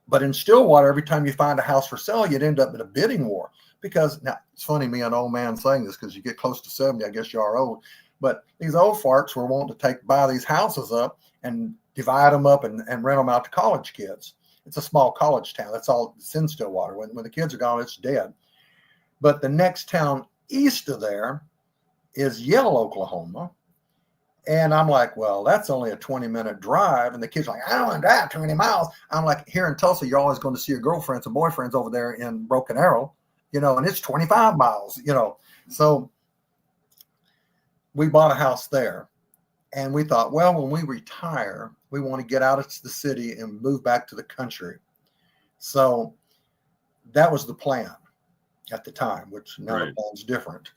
but in Stillwater, every time you find a house for sale, you'd end up in a bidding war. Because now it's funny, me, an old man saying this, because you get close to 70, I guess you are old. But these old farts were wanting to buy these houses up and divide them up and rent them out to college kids. It's a small college town. That's all it's in Stillwater. When the kids are gone, it's dead. But the next town east of there is Yale, Oklahoma. And I'm like, well, that's only a 20-minute drive. And the kids are like, I don't want to drive 20 miles. I'm like, here in Tulsa, you're always going to see your girlfriends and boyfriends over there in Broken Arrow, and it's 25 miles, So we bought a house there. And we thought, well, when we retire, we want to get out of the city and move back to the country. So that was the plan at the time, which now the plan's different.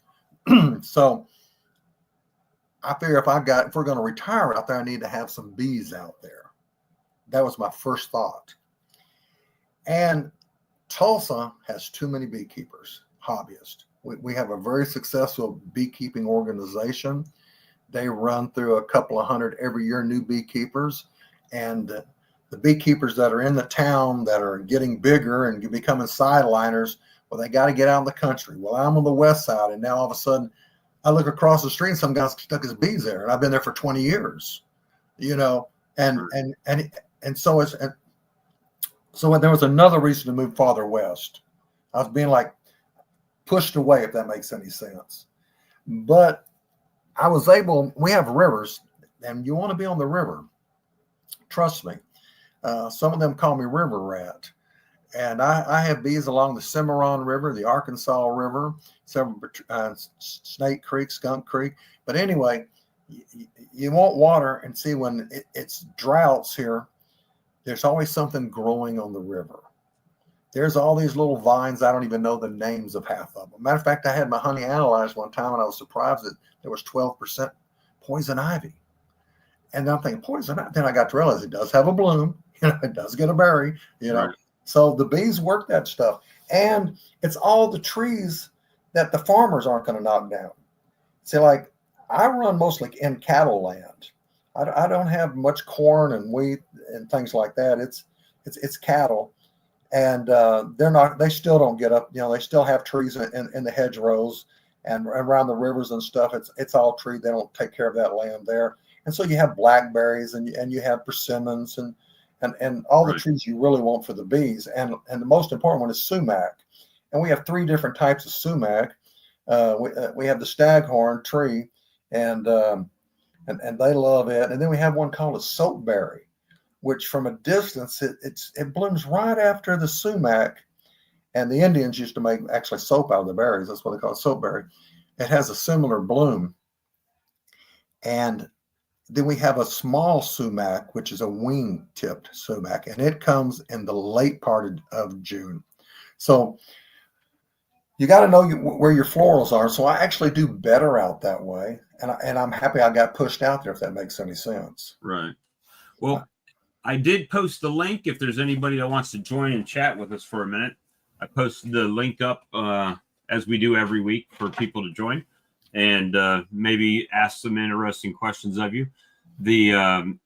So I figure if we're going to retire out there, I need to have some bees out there. That was my first thought. And Tulsa has too many beekeepers, hobbyists. We have a very successful beekeeping organization. They run through a couple of hundred every year, new beekeepers. And the beekeepers that are in the town that are getting bigger and becoming sideliners, well, they got to get out in the country. Well, I'm on the west side, and now all of a sudden I look across the street and some guy's stuck his bees there, and I've been there for 20 years, and so so there was another reason to move farther west. I was being pushed away, if that makes any sense. But we have rivers, and you want to be on the river. Trust me. Some of them call me River Rat. And I have bees along the Cimarron River, the Arkansas River, several Snake Creek, Skunk Creek. But anyway, you want water, and see when it's droughts here, there's always something growing on the river. There's all these little vines. I don't even know the names of half of them. Matter of fact, I had my honey analyzed one time, and I was surprised that there was 12% poison ivy. And I'm thinking, poison ivy. Then I got to realize it does have a bloom. It does get a berry. Right. So the bees work that stuff. And it's all the trees that the farmers aren't going to knock down. See, I run mostly in cattle land. I don't have much corn and wheat and things like that. It's cattle. And they still don't get up. They still have trees in the hedgerows and around the rivers and stuff. It's all tree. They don't take care of that land there. And so you have blackberries and you have persimmons and all the trees you really want for the bees. And the most important one is sumac. And we have 3 different types of sumac. We have the staghorn tree, and they love it. And then we have one called a soapberry, which from a distance it blooms right after the sumac. And the Indians used to make actually soap out of the berries. That's what they call it, soapberry. It has a similar bloom. And then we have a small sumac, which is a wing-tipped sumac, and it comes in the late part of June. So you got to know where your florals are. So I actually do better out that way, and I'm happy I got pushed out there, if that makes any sense. Right. Well, I did post the link if there's anybody that wants to join and chat with us for a minute. I posted the link up as we do every week for people to join and maybe ask some interesting questions of you. I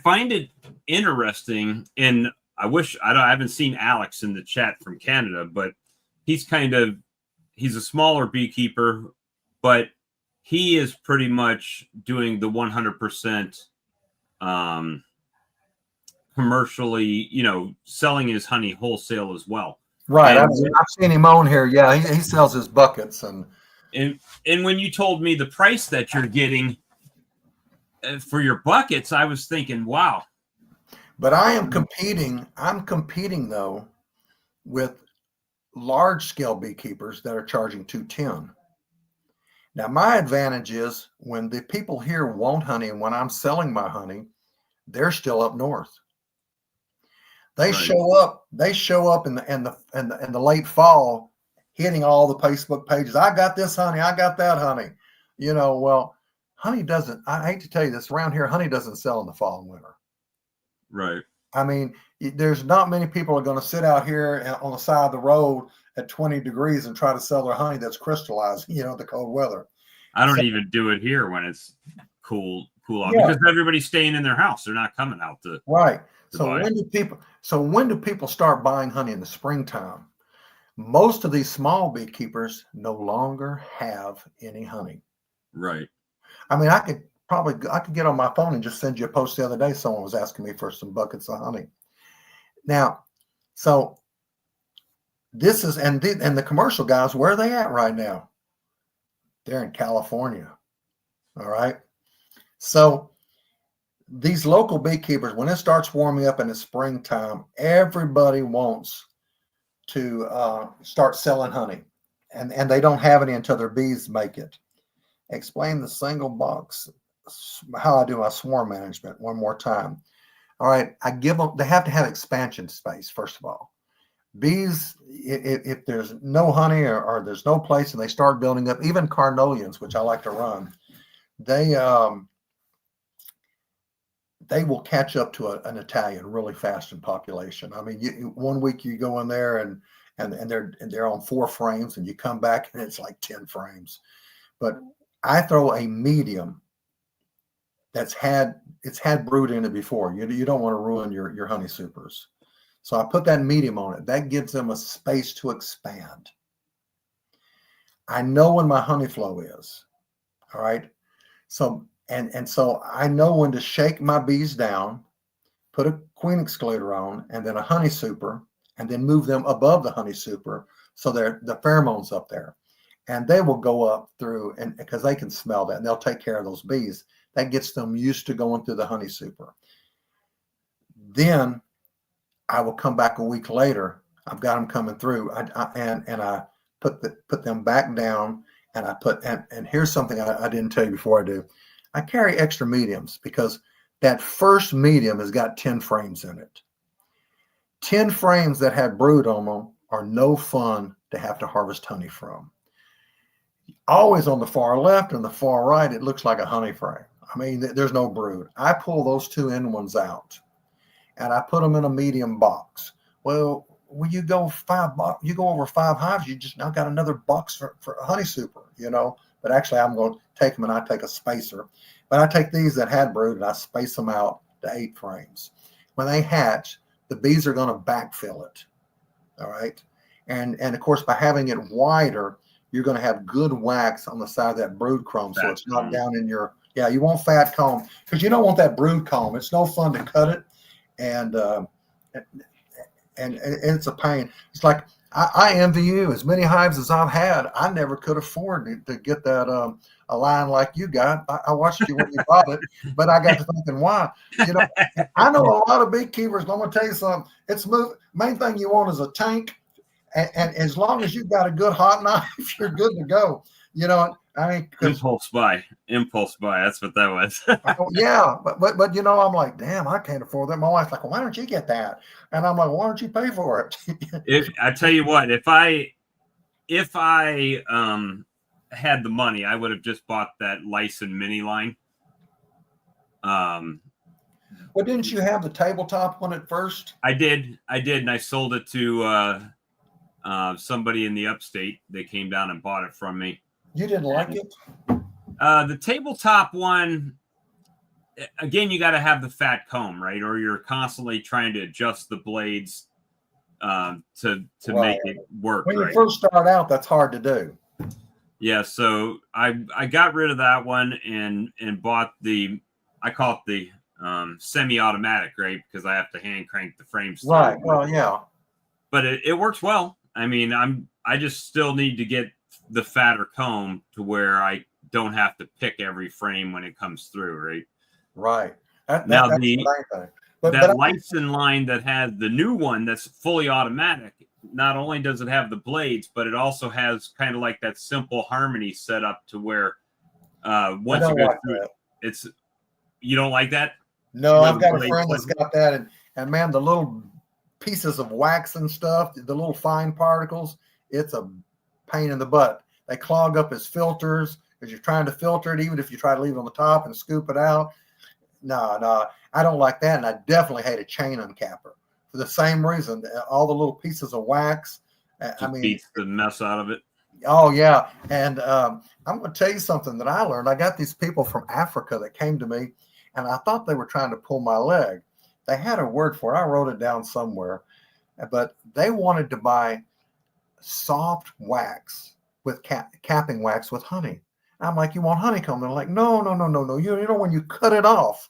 find it interesting, and I haven't seen Alex in the chat from Canada, but he's a smaller beekeeper, but he is pretty much doing the 100% commercially, selling his honey wholesale as well. Right. I've seen him on here. Yeah, he sells his buckets. And when you told me the price that you're getting for your buckets, I was thinking, wow. But I'm competing though with large scale beekeepers that are charging $210. Now my advantage is when the people here want honey and when I'm selling my honey, they're still up north. They show up in the late fall, hitting all the Facebook pages. I got this honey, I got that honey. Well, honey doesn't, I hate to tell you this, around here, honey doesn't sell in the fall and winter. Right. I mean, there's not many people are going to sit out here on the side of the road at 20 degrees and try to sell their honey that's crystallized, the cold weather. I don't even do it here when it's cool off because everybody's staying in their house. They're not coming out to right. So when do people start buying honey in the springtime? Most of these small beekeepers no longer have any honey. Right. I mean, I could get on my phone and just send you a post the other day. Someone was asking me for some buckets of honey. Now, so this is, and the commercial guys, where are they at right now? They're in California. All right. So these local beekeepers, when it starts warming up in the springtime, everybody wants to start selling honey, and they don't have any until their bees make it. Explain the single box, how I do my swarm management one more time. All right, I give them, they have to have expansion space, first of all. Bees, if there's no honey or there's no place and they start building up, even carnelians, which I like to run, they will catch up to an Italian really fast in population. I mean, one week you go in there and they're on 4 frames, and you come back and it's like 10 frames. But I throw a medium it's had brood in it before. You don't want to ruin your honey supers. So I put that medium on it. That gives them a space to expand. I know when my honey flow is. All right. So and so I know when to shake my bees down, put a queen excluder on, and then a honey super, and then move them above the honey super so the pheromones up there. And they will go up through, and because they can smell that, and they'll take care of those bees. That gets them used to going through the honey super. Then I will come back a week later. I've got them coming through, and I put them back down, and I put and here's something I didn't tell you before I do. I carry extra mediums because that first medium has got 10 frames in it. 10 frames that had brood on them are no fun to have to harvest honey from. Always on the far left and the far right, it looks like a honey frame. I mean, there's no brood. I pull those 2 end ones out, and I put them in a medium box. Well, when you go over 5 hives, you just now got another box for a honey super, But actually, I'm going to take them and I take a spacer. But I take these that had brood and I space them out to 8 frames. When they hatch, the bees are going to backfill it. All right. And of course, by having it wider, you're going to have good wax on the side of that brood comb. So it's not down in you want fat comb because you don't want that brood comb. It's no fun to cut it. And it's a pain. It's like I envy you. As many hives as I've had, I never could afford to get that a line like you got. I watched you when you bought it, but I got to thinking, why? You know, I know a lot of beekeepers. I'm going to tell you something. It's main thing you want is a tank, and as long as you've got a good hot knife, you're good to go. You know, I mean, impulse buy. That's what that was. yeah, but you know, I'm like, damn, I can't afford that. My wife's like, well, why don't you get that? And I'm like, why don't you pay for it? I tell you what, if I had the money, I would have just bought that Lyson mini line. Well, didn't you have the tabletop one at first? I did, and I sold it to somebody in the upstate. They came down and bought it from me. You didn't like it? The tabletop one, again, you got to have the fat comb, right? Or you're constantly trying to adjust the blades to make it work. When right? you first start out, that's hard to do. Yeah, so I got rid of that one and bought I call it the semi-automatic, right? Because I have to hand crank the frames. Right. Well, yeah. But it works well. I mean, I just still need to get the fatter comb to where I don't have to pick every frame when it comes through, right? Right. Now that's the thing. that Lyson line that has the new one that's fully automatic, not only does it have the blades, but it also has kind of like that simple harmony set up to where once you go through it, you don't like that? No, I've got a friend that's got that, and man, the little pieces of wax and stuff, the little fine particles, it's a pain in the butt. They clog up his filters because you're trying to filter it, even if you try to leave it on the top and scoop it out. No, I don't like that, and I definitely hate a chain uncapper for the same reason. All the little pieces of wax, I mean, beats the mess out of it. Oh yeah, and I'm going to tell you something that I learned. I got these people from Africa that came to me, and I thought they were trying to pull my leg. They had a word for it. I wrote it down somewhere, but they wanted to buy soft wax with capping wax with honey. I'm like, you want honeycomb? They're like, no. You know when you cut it off.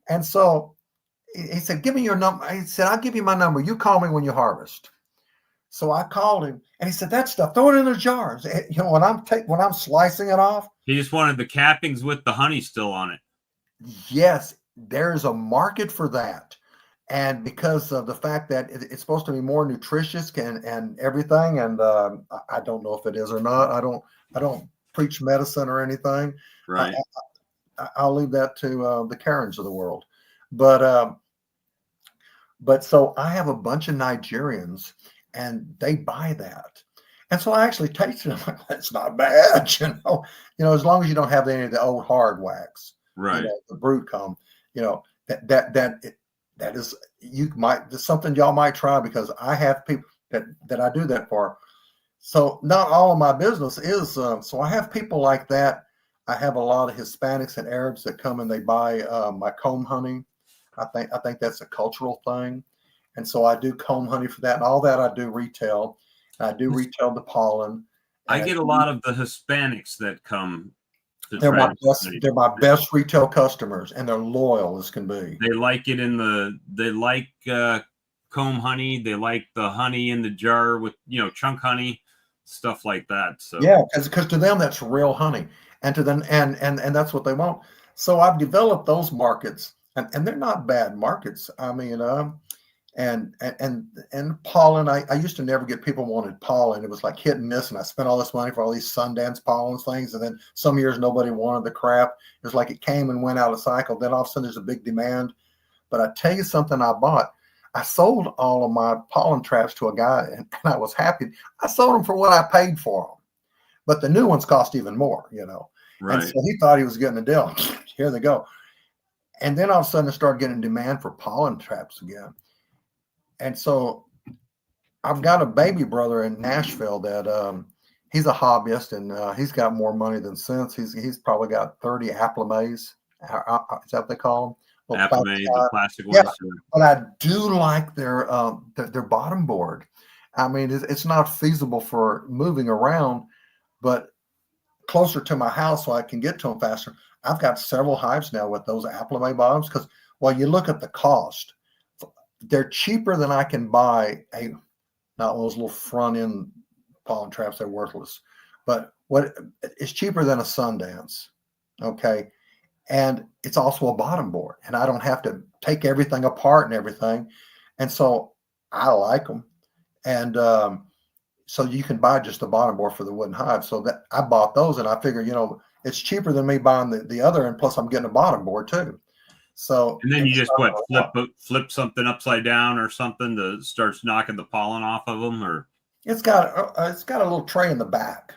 And so he said, give me your number. He said, I'll give you my number. You call me when you harvest. So I called him, and he said, that stuff, throw it in the jars. You know, when I'm slicing it off. He just wanted the cappings with the honey still on it. Yes, there's a market for that. And because of the fact that it's supposed to be more nutritious and everything, and I don't know if it is or not. I don't preach medicine or anything. Right. I'll leave that to the Karens of the world. But so I have a bunch of Nigerians, and they buy that. And so I actually tasted it. Like, that's not bad, you know. As long as you don't have any of the old hard wax, right? The brute comb, that is, there's something y'all might try, because I have people that I do that for. So not all of my business is. So I have people like that. I have a lot of Hispanics and Arabs that come and they buy my comb honey. I think that's a cultural thing. And so I do comb honey for that, and all that I do retail. I do retail the pollen. I get a lot of the Hispanics that come. They're my best retail customers, and they're loyal as can be. They like it they like comb honey. They like the honey in the jar with chunk honey, stuff like that. So yeah, because to them that's real honey, and to them and that's what they want. So I've developed those markets, and they're not bad markets. I mean, and pollen, I used to never get people wanted pollen. It was like hit and miss, and I spent all this money for all these Sundance pollen things, and then some years nobody wanted the crap. It was like it came and went out of cycle. Then all of a sudden there's a big demand. But I tell you something, I sold all of my pollen traps to a guy, and I was happy. I sold them for what I paid for them, but the new ones cost even more, Right. And so he thought he was getting a deal. Here they go. And then all of a sudden I started getting demand for pollen traps again. And so I've got a baby brother in Nashville that he's a hobbyist, and he's got more money than sense. He's probably got 30 applimays. Is that what they call them? Applimay, the plastic ones. Yeah, but I do like their bottom board. I mean, it's not feasible for moving around, but closer to my house so I can get to them faster. I've got several hives now with those applimay bottoms, because you look at the cost. They're cheaper than I can buy a not one of those little front end pollen traps. They're worthless. But what it's cheaper than a Sundance, okay? And it's also a bottom board, and I don't have to take everything apart and everything. And so I like them. And so you can buy just a bottom board for the wooden hive. So that I bought those, and I figure, it's cheaper than me buying the other, and plus I'm getting a bottom board too. So and then you just flip something upside down or something that starts knocking the pollen off of them, or it's got a little tray in the back,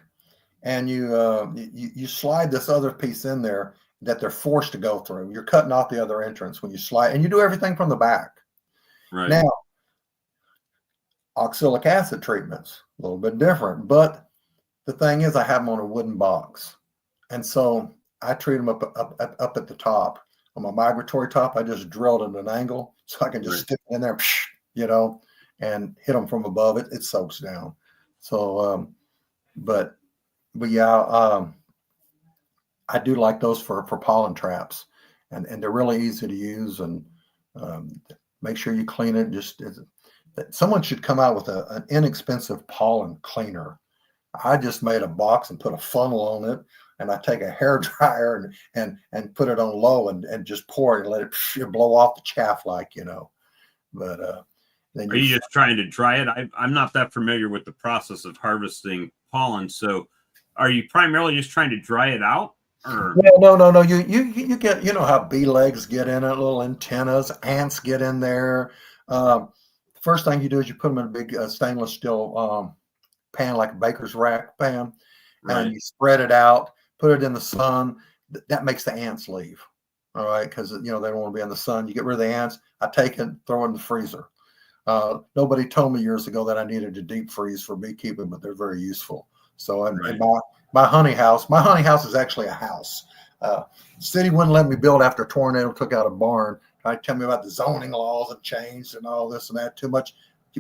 and you slide this other piece in there that they're forced to go through. You're cutting off the other entrance when you slide, and you do everything from the back. Right. Now, oxalic acid treatments, a little bit different, but the thing is I have them on a wooden box. And so I treat them up at the top. On my migratory top, I just drilled at an angle so I can just stick it in there, and hit them from above. It soaks down. So, but yeah, I do like those for pollen traps, and they're really easy to use. And make sure you clean it. Someone should come out with an inexpensive pollen cleaner. I just made a box and put a funnel on it, and I take a hair dryer and put it on low and just pour it and let it blow off the chaff, But then are you just trying to dry it? I'm not that familiar with the process of harvesting pollen. So, are you primarily just trying to dry it out? Or? No. You get, how bee legs get in it, little antennas, ants get in there. First thing you do is you put them in a big stainless steel pan, like a baker's rack pan, and you spread it out, put it in the sun. That makes the ants leave. All right, because they don't want to be in the sun. You get rid of the ants. I take it, throw it in the freezer. Nobody told me years ago that I needed to deep freeze for beekeeping, but they're very useful. So, and my honey house is actually a house. City wouldn't let me build after a tornado took out a barn. Tried to tell me about the zoning laws have changed and all this and that. Too much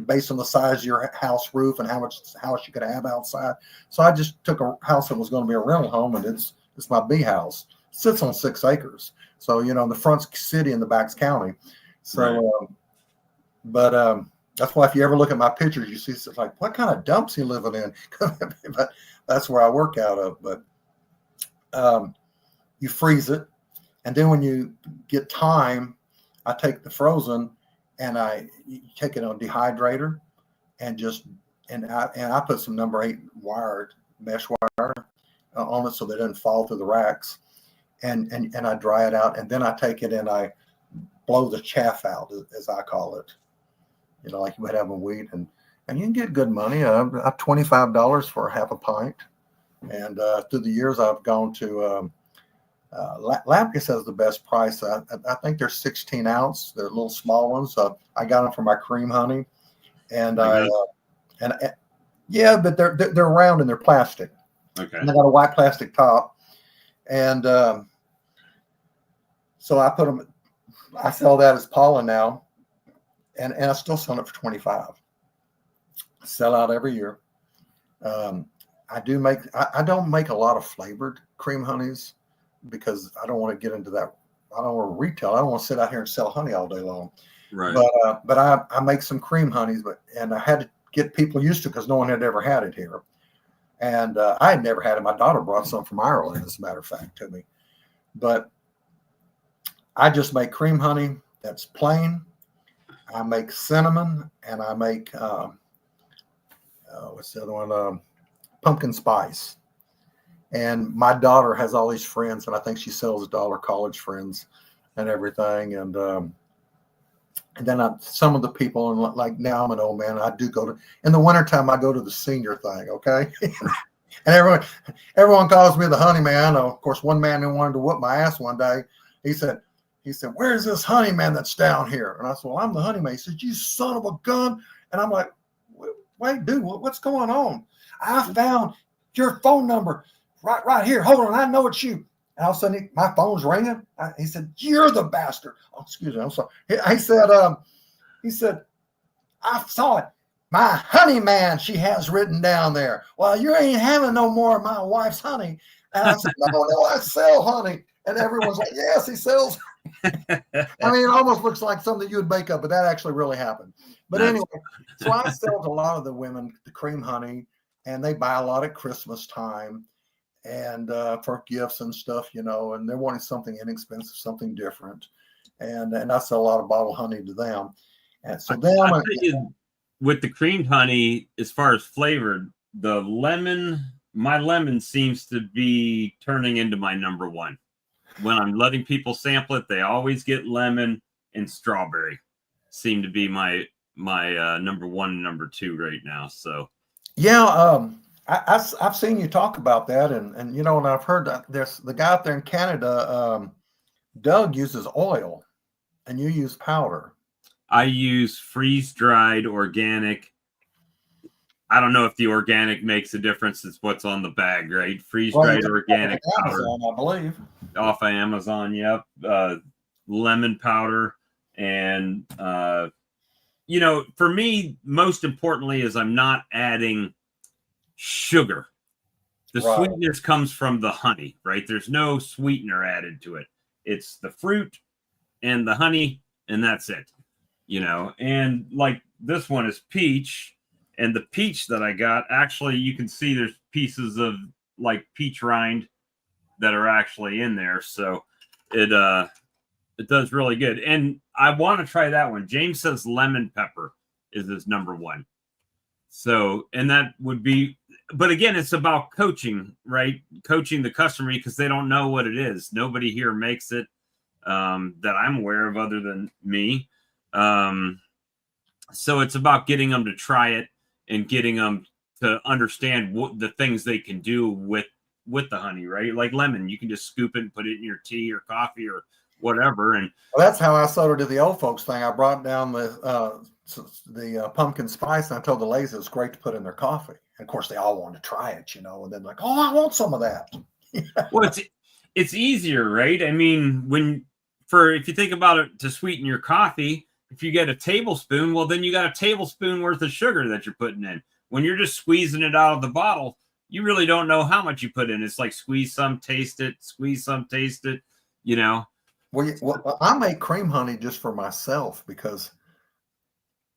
based on the size of your house roof and how much house you could have outside. So I just took a house that was going to be a rental home, and it's my bee house. It sits on 6 acres. So, the front's city and the back's county. So, but that's why if you ever look at my pictures, you see it's like, what kind of dumps he living in? But that's where I work out of. But you freeze it, and then when you get time, I take the frozen and I take it on a dehydrator and I put some number 8 mesh wire on it so that it doesn't fall through the racks, and I dry it out, and then I take it and I blow the chaff out, as I call it. Like you would have a wheat, and you can get good money. $25 for half a pint, and through the years I've gone to Lapkus has the best price. I think they're 16 ounce. They're little small ones. I got them for my cream honey, and yeah, but they're round and they're plastic. Okay. And they got a white plastic top, and so I put them. I sell that as pollen now, and I still sell it for $25. Sell out every year. I don't make a lot of flavored cream honeys, because I don't want to get into that. I don't want to retail. I don't want to sit out here and sell honey all day long. Right. But I make some cream honeys, and I had to get people used to it because no one had ever had it here. And I had never had it. My daughter brought some from Ireland, as a matter of fact, to me. But I just make cream honey that's plain. I make cinnamon, and I make what's the other one? Pumpkin spice. And my daughter has all these friends, and I think she sells it to all her college friends and everything. And then some of the people, and like now I'm an old man, I do go to, in the wintertime, I go to the senior thing, okay? And everyone calls me the honey man. Of course, one man wanted to whoop my ass one day. He said, where's this honey man that's down here? And I said, well, I'm the honey man. He said, you son of a gun. And I'm like, wait, dude, what's going on? I found your phone number right here. Hold on, I know it's you. And all of a sudden, my phone's ringing. He said, you're the bastard. Oh, excuse me, I'm sorry. He said, I saw it. My honey man, she has written down there. Well, you ain't having no more of my wife's honey. And I said, no, I sell honey. And everyone's like, yes, he sells. I mean, it almost looks like something you would make up, but that actually really happened. But anyway, so I sell to a lot of the women the cream honey, and they buy a lot at Christmas time and for gifts and stuff, you know, and they're wanting something inexpensive, something different. And I sell a lot of bottled honey to them. And so then I'll tell you, with the creamed honey, as far as flavored, my lemon seems to be turning into my number one. When I'm letting people sample it, they always get lemon and strawberry. Seem to be my number one, number two right now. So yeah, I've seen you talk about that, and you know, and I've heard that there's the guy out there in Canada, Doug uses oil, and you use powder. I use freeze-dried organic. I don't know if the organic makes a difference. It's what's on the bag, right? Freeze-dried organic powder. Amazon, I believe. Off of Amazon, yep. Lemon powder. And, you know, for me, most importantly is I'm not adding sugar. The sweetness comes from the honey, right? There's no sweetener added to it. It's the fruit and the honey, and that's it. You know, and like this one is peach, and the peach that I got, actually, you can see there's pieces of like peach rind that are actually in there. So it does really good. And I want to try that one. James says lemon pepper is his number one. So, and that would be, but again, it's about coaching, right? Coaching the customer because they don't know what it is. Nobody here makes it that I'm aware of other than me. So it's about getting them to try it and getting them to understand what the things they can do with the honey, right? Like lemon, you can just scoop it and put it in your tea or coffee or whatever. And well, that's how I sold it to the old folks thing. I brought down the pumpkin spice, and I told the ladies it was great to put in their coffee. And of course, they all wanted to try it, you know, and then like, oh, I want some of that. Well, it's easier, right? I mean, if you think about it, to sweeten your coffee, if you get a tablespoon, well, then you got a tablespoon worth of sugar that you're putting in. When you're just squeezing it out of the bottle, you really don't know how much you put in. It's like squeeze some, taste it, squeeze some, taste it, you know. Well, I make cream honey just for myself because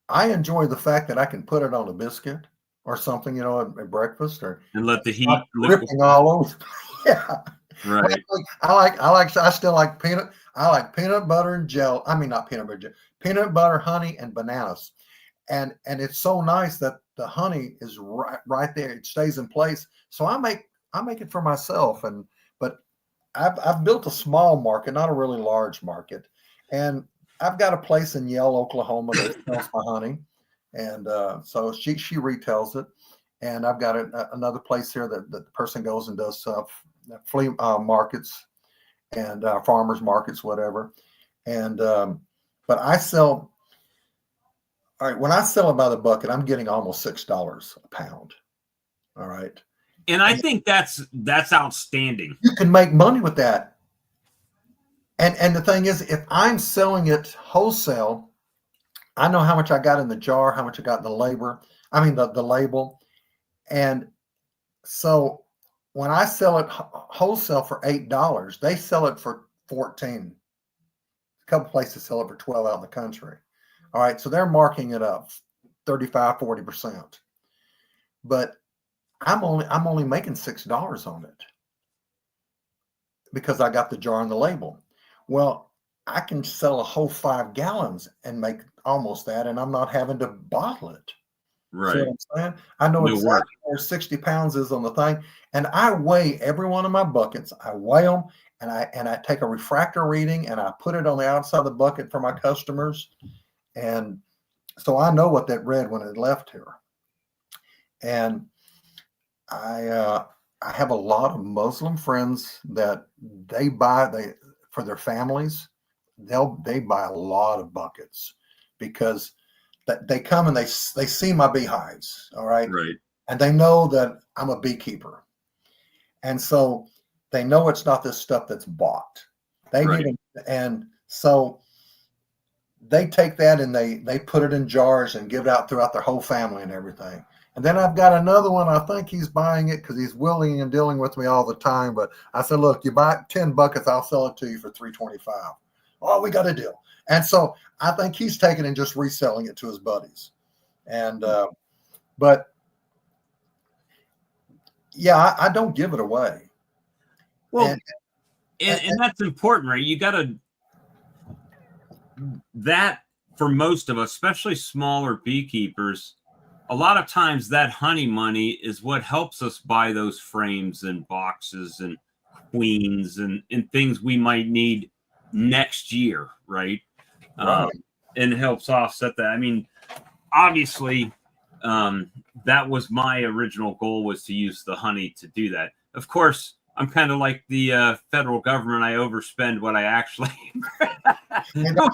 I enjoy the fact that I can put it on a biscuit or something, you know, at breakfast, or and let the heat dripping all over. Yeah, right. I still like peanut. I like peanut butter and jelly. I mean, not peanut butter, peanut butter, honey, and bananas. And it's so nice that the honey is right there. It stays in place. So I make it for myself. But I've built a small market, not a really large market. And I've got a place in Yale, Oklahoma that sells my honey. And so she retails it. And I've got another place here that the person goes and does flea markets and farmers markets, whatever. And but I sell. All right, when I sell it by the bucket, I'm getting almost $6 a pound. All right. And I think that's outstanding. You can make money with that. And the thing is, if I'm selling it wholesale, I know how much I got in the jar, how much I got in the the label. And so when I sell it wholesale for $8, they sell it for $14. A couple places sell it for $12 out in the country. All right, so they're marking it up 35, 40%. But I'm only making $6 on it because I got the jar and the label. Well, I can sell a whole 5 gallons and make almost that, and I'm not having to bottle it. Right. See what I'm saying? I know exactly where 60 pounds is on the thing, and I weigh every one of my buckets. I weigh them, and I take a refractor reading, and I put it on the outside of the bucket for my customers. And so I know what that read when it left here. And I have a lot of Muslim friends that they for their families, they buy a lot of buckets because they come and they see my beehives, all right? Right. And they know that I'm a beekeeper. And so they know it's not this stuff that's bought. And so they take that and they put it in jars and give it out throughout their whole family and everything. And then I've got another one. I think he's buying it because he's willing and dealing with me all the time. But I said, look, you buy 10 buckets, I'll sell it to you for $3.25. Oh, we got a deal. And so I think he's taking and just reselling it to his buddies. And, but yeah, I don't give it away. Well, and that's important, right? You got to, that for most of us, especially smaller beekeepers, a lot of times that honey money is what helps us buy those frames and boxes and queens and things we might need next year, right? Right. And it helps offset that. I mean, obviously, that was my original goal, was to use the honey to do that. Of course, I'm kind of like the federal government. I overspend what I actually. The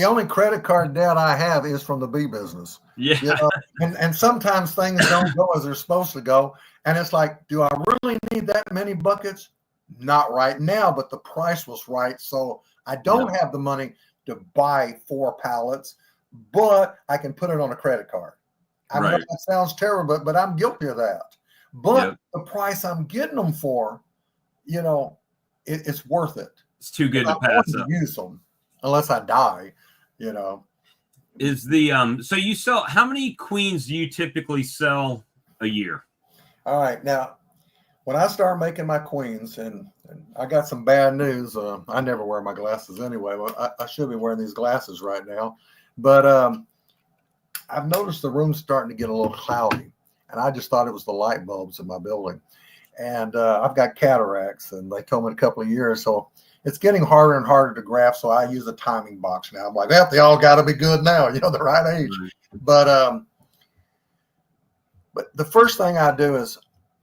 only credit card debt I have is from the bee business. Yeah. You know? And sometimes things don't go as they're supposed to go. And it's like, do I really need that many buckets? Not right now, but the price was right. So I don't have the money to buy 4 pallets, but I can put it on a credit card. I know that sounds terrible, but I'm guilty of that. But the price I'm getting them for, you know, it's worth it. It's too good to pass up. Use them unless I die, you know. Is the so you sell, how many queens do you typically sell a year? All right, now when I start making my queens, and I got some bad news. I never wear my glasses anyway. Well, I should be wearing these glasses right now, but I've noticed the room's starting to get a little cloudy, and I just thought it was the light bulbs in my building. And I've got cataracts, and they told me in a couple of years, so it's getting harder and harder to graph. So I use a timing box now. I'm like, well, they all got to be good now, you know, the right age. But the first thing I do is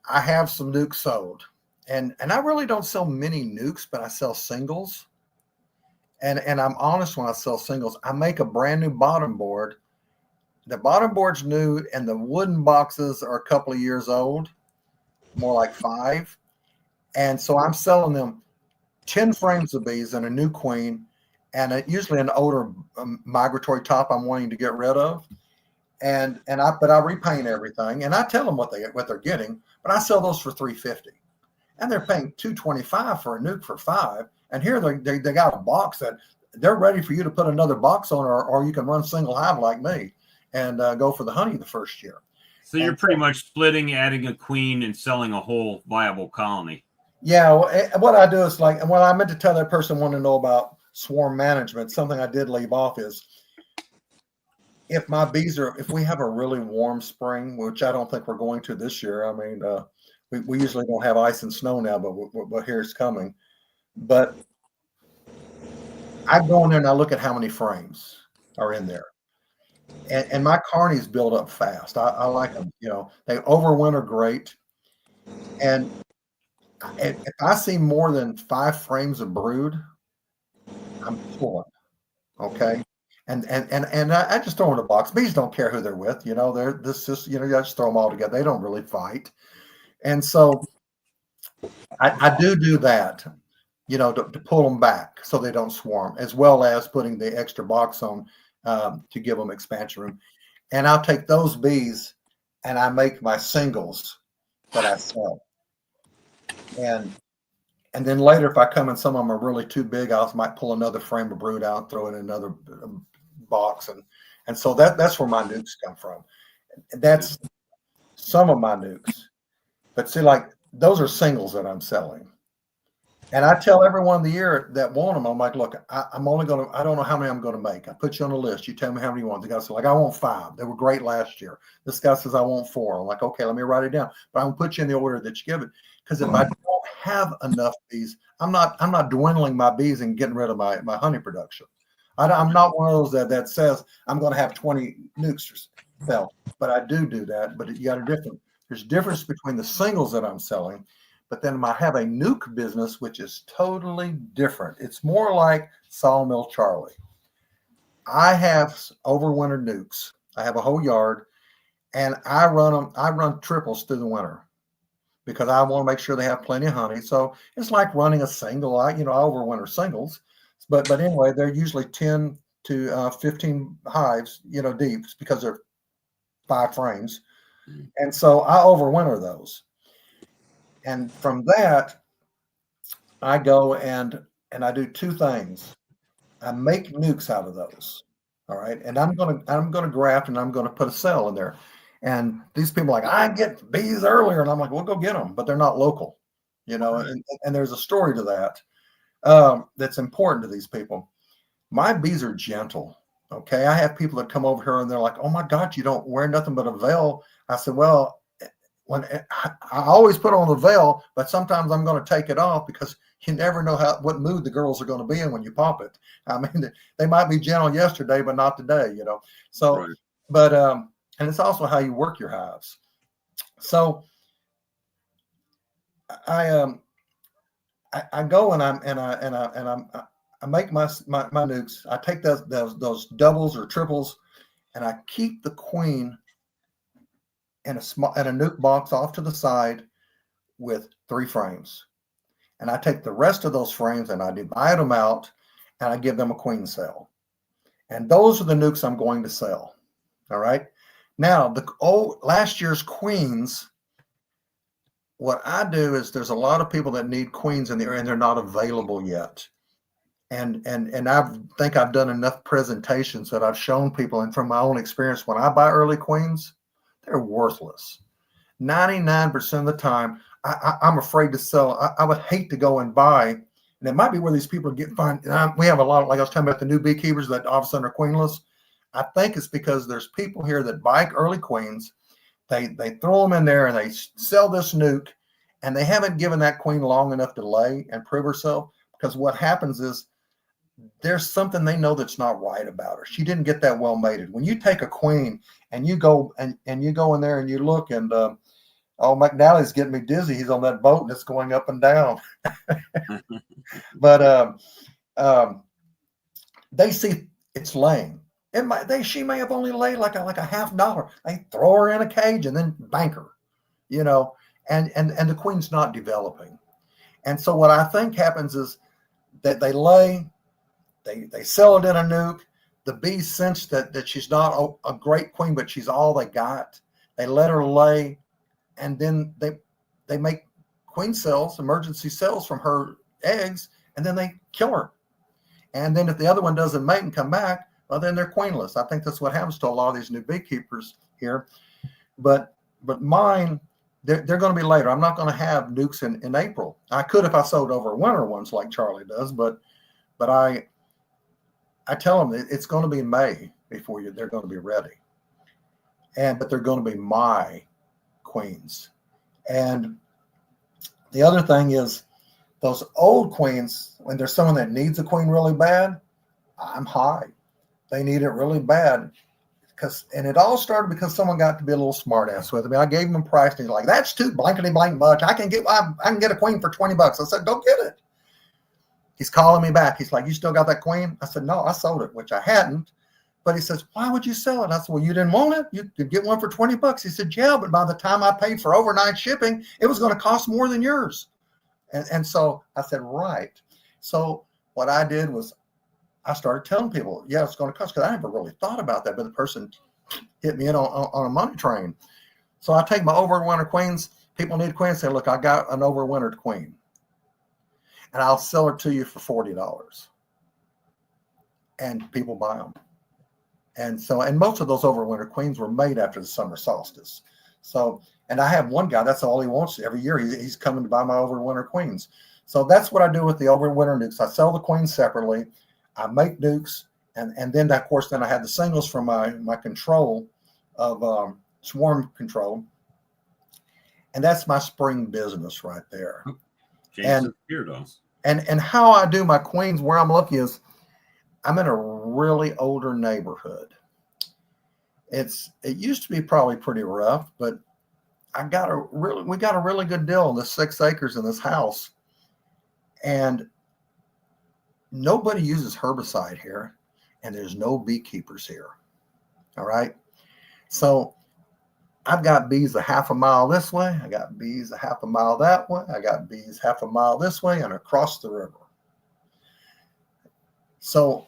I have some nukes sold, and I really don't sell many nukes, but I sell singles. And I'm honest when I sell singles. I make a brand new bottom board. The bottom board's new, and the wooden boxes are a couple of years old, more like 5. And so I'm selling them 10 frames of bees and a new queen, and usually an older migratory top I'm wanting to get rid of. But I repaint everything, and I tell them what they're getting, but I sell those for $350, and they're paying $225 for a nuke for 5. And here they got a box that they're ready for you to put another box on, or you can run single hive like me and go for the honey the first year. So you're pretty much splitting, adding a queen, and selling a whole viable colony. Yeah, what I do is like, and what I meant to tell that person wanting to know about swarm management, something I did leave off is, if my bees if we have a really warm spring, which I don't think we're going to this year. I mean, we usually don't have ice and snow now, but here it's coming. But I go in there and I look at how many frames are in there. And my carnies build up fast. I like them. You know, they overwinter great. And if I see more than 5 frames of brood, I'm pulling. Okay. And I just throw them in a box. Bees don't care who they're with. You know, I just throw them all together. They don't really fight. And so I do that, you know, to pull them back so they don't swarm, as well as putting the extra box on to give them expansion room. And I'll take those bees and I make my singles that I sell. And then later, if I come and some of them are really too big, I might pull another frame of brood out, throw in another box. And so that's where my nukes come from. That's some of my nukes. But see, like, those are singles that I'm selling. And I tell everyone the year that want them, I'm like, look, I'm only going to, I don't know how many I'm going to make. I put you on a list. You tell me how many you want. The guy said, like, I want 5. They were great last year. This guy says, I want 4. I'm like, okay, let me write it down. But I'm going to put you in the order that you give it. Because if I don't have enough bees, I'm not dwindling my bees and getting rid of my honey production. I'm not one of those that says I'm going to have 20 nukes to sell. But I do that. But you got there's a difference between the singles that I'm selling. But then I have a nuke business, which is totally different. It's more like Sawmill Charlie. I have overwinter nukes. I have a whole yard, and I run them. I run triples through the winter because I want to make sure they have plenty of honey. So it's like running a single. I overwinter singles, but anyway, they're usually 10 to 15 hives, deep, because they're 5 frames, and so I overwinter those. And from that, I go and and I do two things. I make nukes out of those. All right. And I'm gonna graft and I'm gonna put a cell in there. And these people are like, I get bees earlier. And I'm like, well, go get them, but they're not local, Right. and there's a story to that that's important to these people. My bees are gentle. Okay. I have people that come over here and they're like, oh my God, you don't wear nothing but a veil. I said, well, when I always put on the veil, but sometimes I'm going to take it off because you never know what mood the girls are going to be in when you pop it. I mean, they might be gentle yesterday, but not today, So, Right. but and it's also how you work your hives. So I I go and I make my nukes. I take those doubles or triples, and I keep the queen in a nuke box off to the side with 3 frames. And I take the rest of those frames and I divide them out and I give them a queen cell. And those are the nukes I'm going to sell. All right. Now, last year's queens, what I do is there's a lot of people that need queens in the area and they're not available yet. And I think I've done enough presentations that I've shown people, and from my own experience, when I buy early queens, they're worthless. 99% of the time, I'm afraid to sell. I would hate to go and buy, and it might be where these people find. We have a lot of, like I was talking about, the new beekeepers that all of a sudden are queenless. I think it's because there's people here that buy early queens. They throw them in there and they sell this nuke, and they haven't given that queen long enough to lay and prove herself. Because what happens is there's something they know that's not right about her. She didn't get that well mated. When you take a queen and you go and you go in there and you look and oh, McNally's getting me dizzy. He's on that boat and it's going up and down. But they see it's laying. She may have only laid like a $50. They throw her in a cage and then bank her, and the queen's not developing. And so what I think happens is that they lay, they sell it in a nuke. The bees sense that she's not a great queen, but she's all they got. They let her lay, and then they make queen cells, emergency cells from her eggs, and then they kill her. And then if the other one doesn't mate and come back, well, then they're queenless. I think that's what happens to a lot of these new beekeepers here. But mine, they're going to be later. I'm not going to have nukes in April. I could if I sowed over winter ones like Charlie does, but I tell them it's going to be May before they're going to be ready. But they're going to be my queens. And the other thing is those old queens, when there's someone that needs a queen really bad, I'm high. They need it really bad. And it all started because someone got to be a little smart ass with me. I gave him a price and he's like, that's too blankety blank much. I can get a queen for $20. I said, go get it. He's calling me back. He's like, you still got that queen? I said, no, I sold it, which I hadn't. But he says, why would you sell it? I said, well, you didn't want it. You could get one for $20. He said, yeah, but by the time I paid for overnight shipping, it was going to cost more than yours. And so I said, right. So what I did was I started telling people, yeah, it's going to cost, because I never really thought about that. But the person hit me in on a money train. So I take my overwinter queens. People need queens. Say, look, I got an overwintered queen, and I'll sell her to you for $40. And people buy them. And most of those overwinter queens were made after the summer solstice. So, and I have one guy, that's all he wants every year. He's coming to buy my overwinter queens. So that's what I do with the overwinter nukes. I sell the queens separately. I make nukes. And then, of course, I have the singles from my control of swarm control. And that's my spring business right there. And how I do my queens, where I'm lucky is I'm in a really older neighborhood. It used to be probably pretty rough, but we got a really good deal on the 6 acres in this house. And nobody uses herbicide here, and there's no beekeepers here. All right. So I've got bees a half a mile this way. I got bees a half a mile that way. I got bees half a mile this way and across the river. So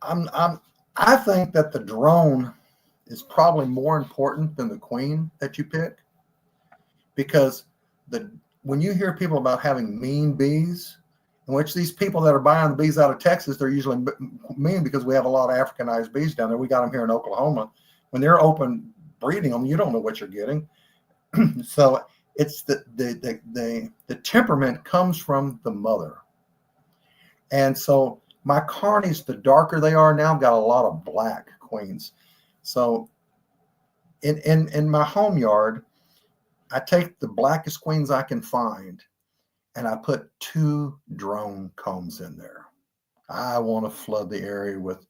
I think that the drone is probably more important than the queen that you pick, because when you hear people about having mean bees, in which these people that are buying the bees out of Texas, they're usually mean because we have a lot of Africanized bees down there. We got them here in Oklahoma. When they're open breeding them, you don't know what you're getting. So it's the temperament comes from the mother. And so my carnies, the darker they are now, got a lot of black queens. So in my home yard, I take the blackest queens I can find, and I put 2 drone combs in there. I want to flood the area with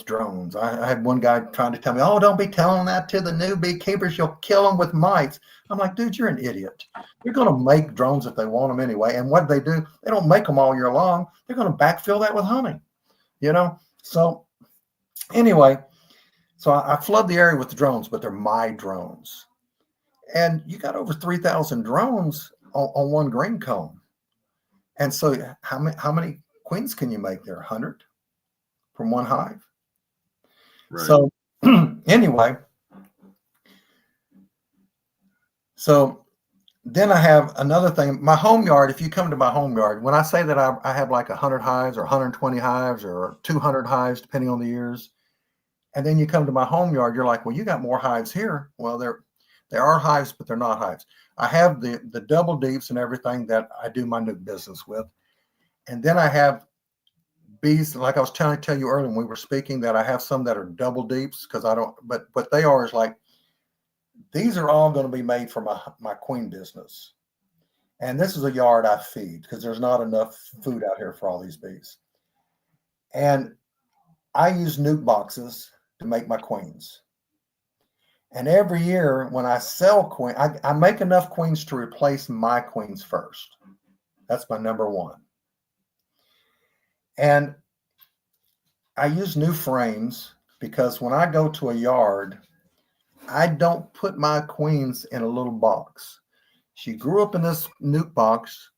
drones. I had one guy trying to tell me, "Oh, don't be telling that to the new beekeepers. You'll kill them with mites." I'm like, dude, you're an idiot. They're going to make drones if they want them anyway. And what they do, they don't make them all year long. They're going to backfill that with honey, you know? So anyway, so I flood the area with the drones, but they're my drones. And you got over 3,000 drones on one green comb. And so how many queens can you make there? 100 from one hive? Right. So anyway, so then I have another thing. My home yard, if you come to my home yard, when I say that I have like 100 hives or 120 hives or 200 hives, depending on the years, and then you come to my home yard, you're like, well, you got more hives here. Well, there are hives, but they're not hives. I have the double deeps and everything that I do my new business with. And then I have bees, like I was trying to tell you earlier when we were speaking, that I have some that are double deeps because I don't, but what they are is like, these are all going to be made for my queen business. And this is a yard I feed because there's not enough food out here for all these bees. And I use nuke boxes to make my queens. And every year when I sell queen, I make enough queens to replace my queens first. That's my number one. And I use new frames because when I go to a yard, I don't put my queens in a little box. She grew up in this nuke box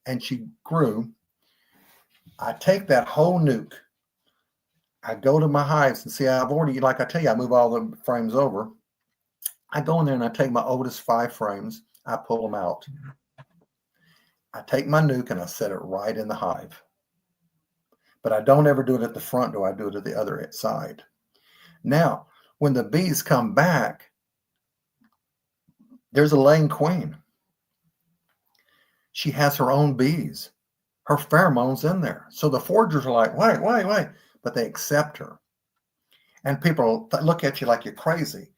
and she grew. I take that whole nuke. I go to my hives and see, I've already, like I tell you, I move all the frames over. I go in there and I take my oldest 5 frames. I pull them out. I take my nuke and I set it right in the hive. But I don't ever do it at the front door. I do it at the other side. Now, when the bees come back, there's a laying queen. She has her own bees, her pheromones in there. So the foragers are like, wait, but they accept her. And people look at you like you're crazy.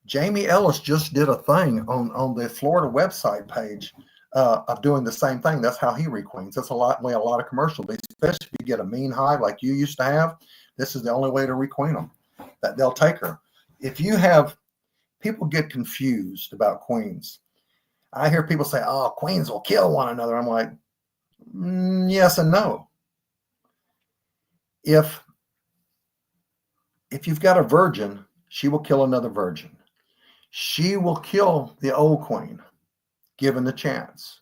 Jamie Ellis just did a thing on the Florida website page of doing the same thing. That's how he requeens. That's a lot of commercial bees, especially if you get a mean hive like you used to have. This is the only way to requeen them. That they'll take her. If you have, people get confused about queens. I hear people say, "Oh, queens will kill one another." I'm like, yes and no. If you've got a virgin, she will kill another virgin. She will kill the old queen, given the chance.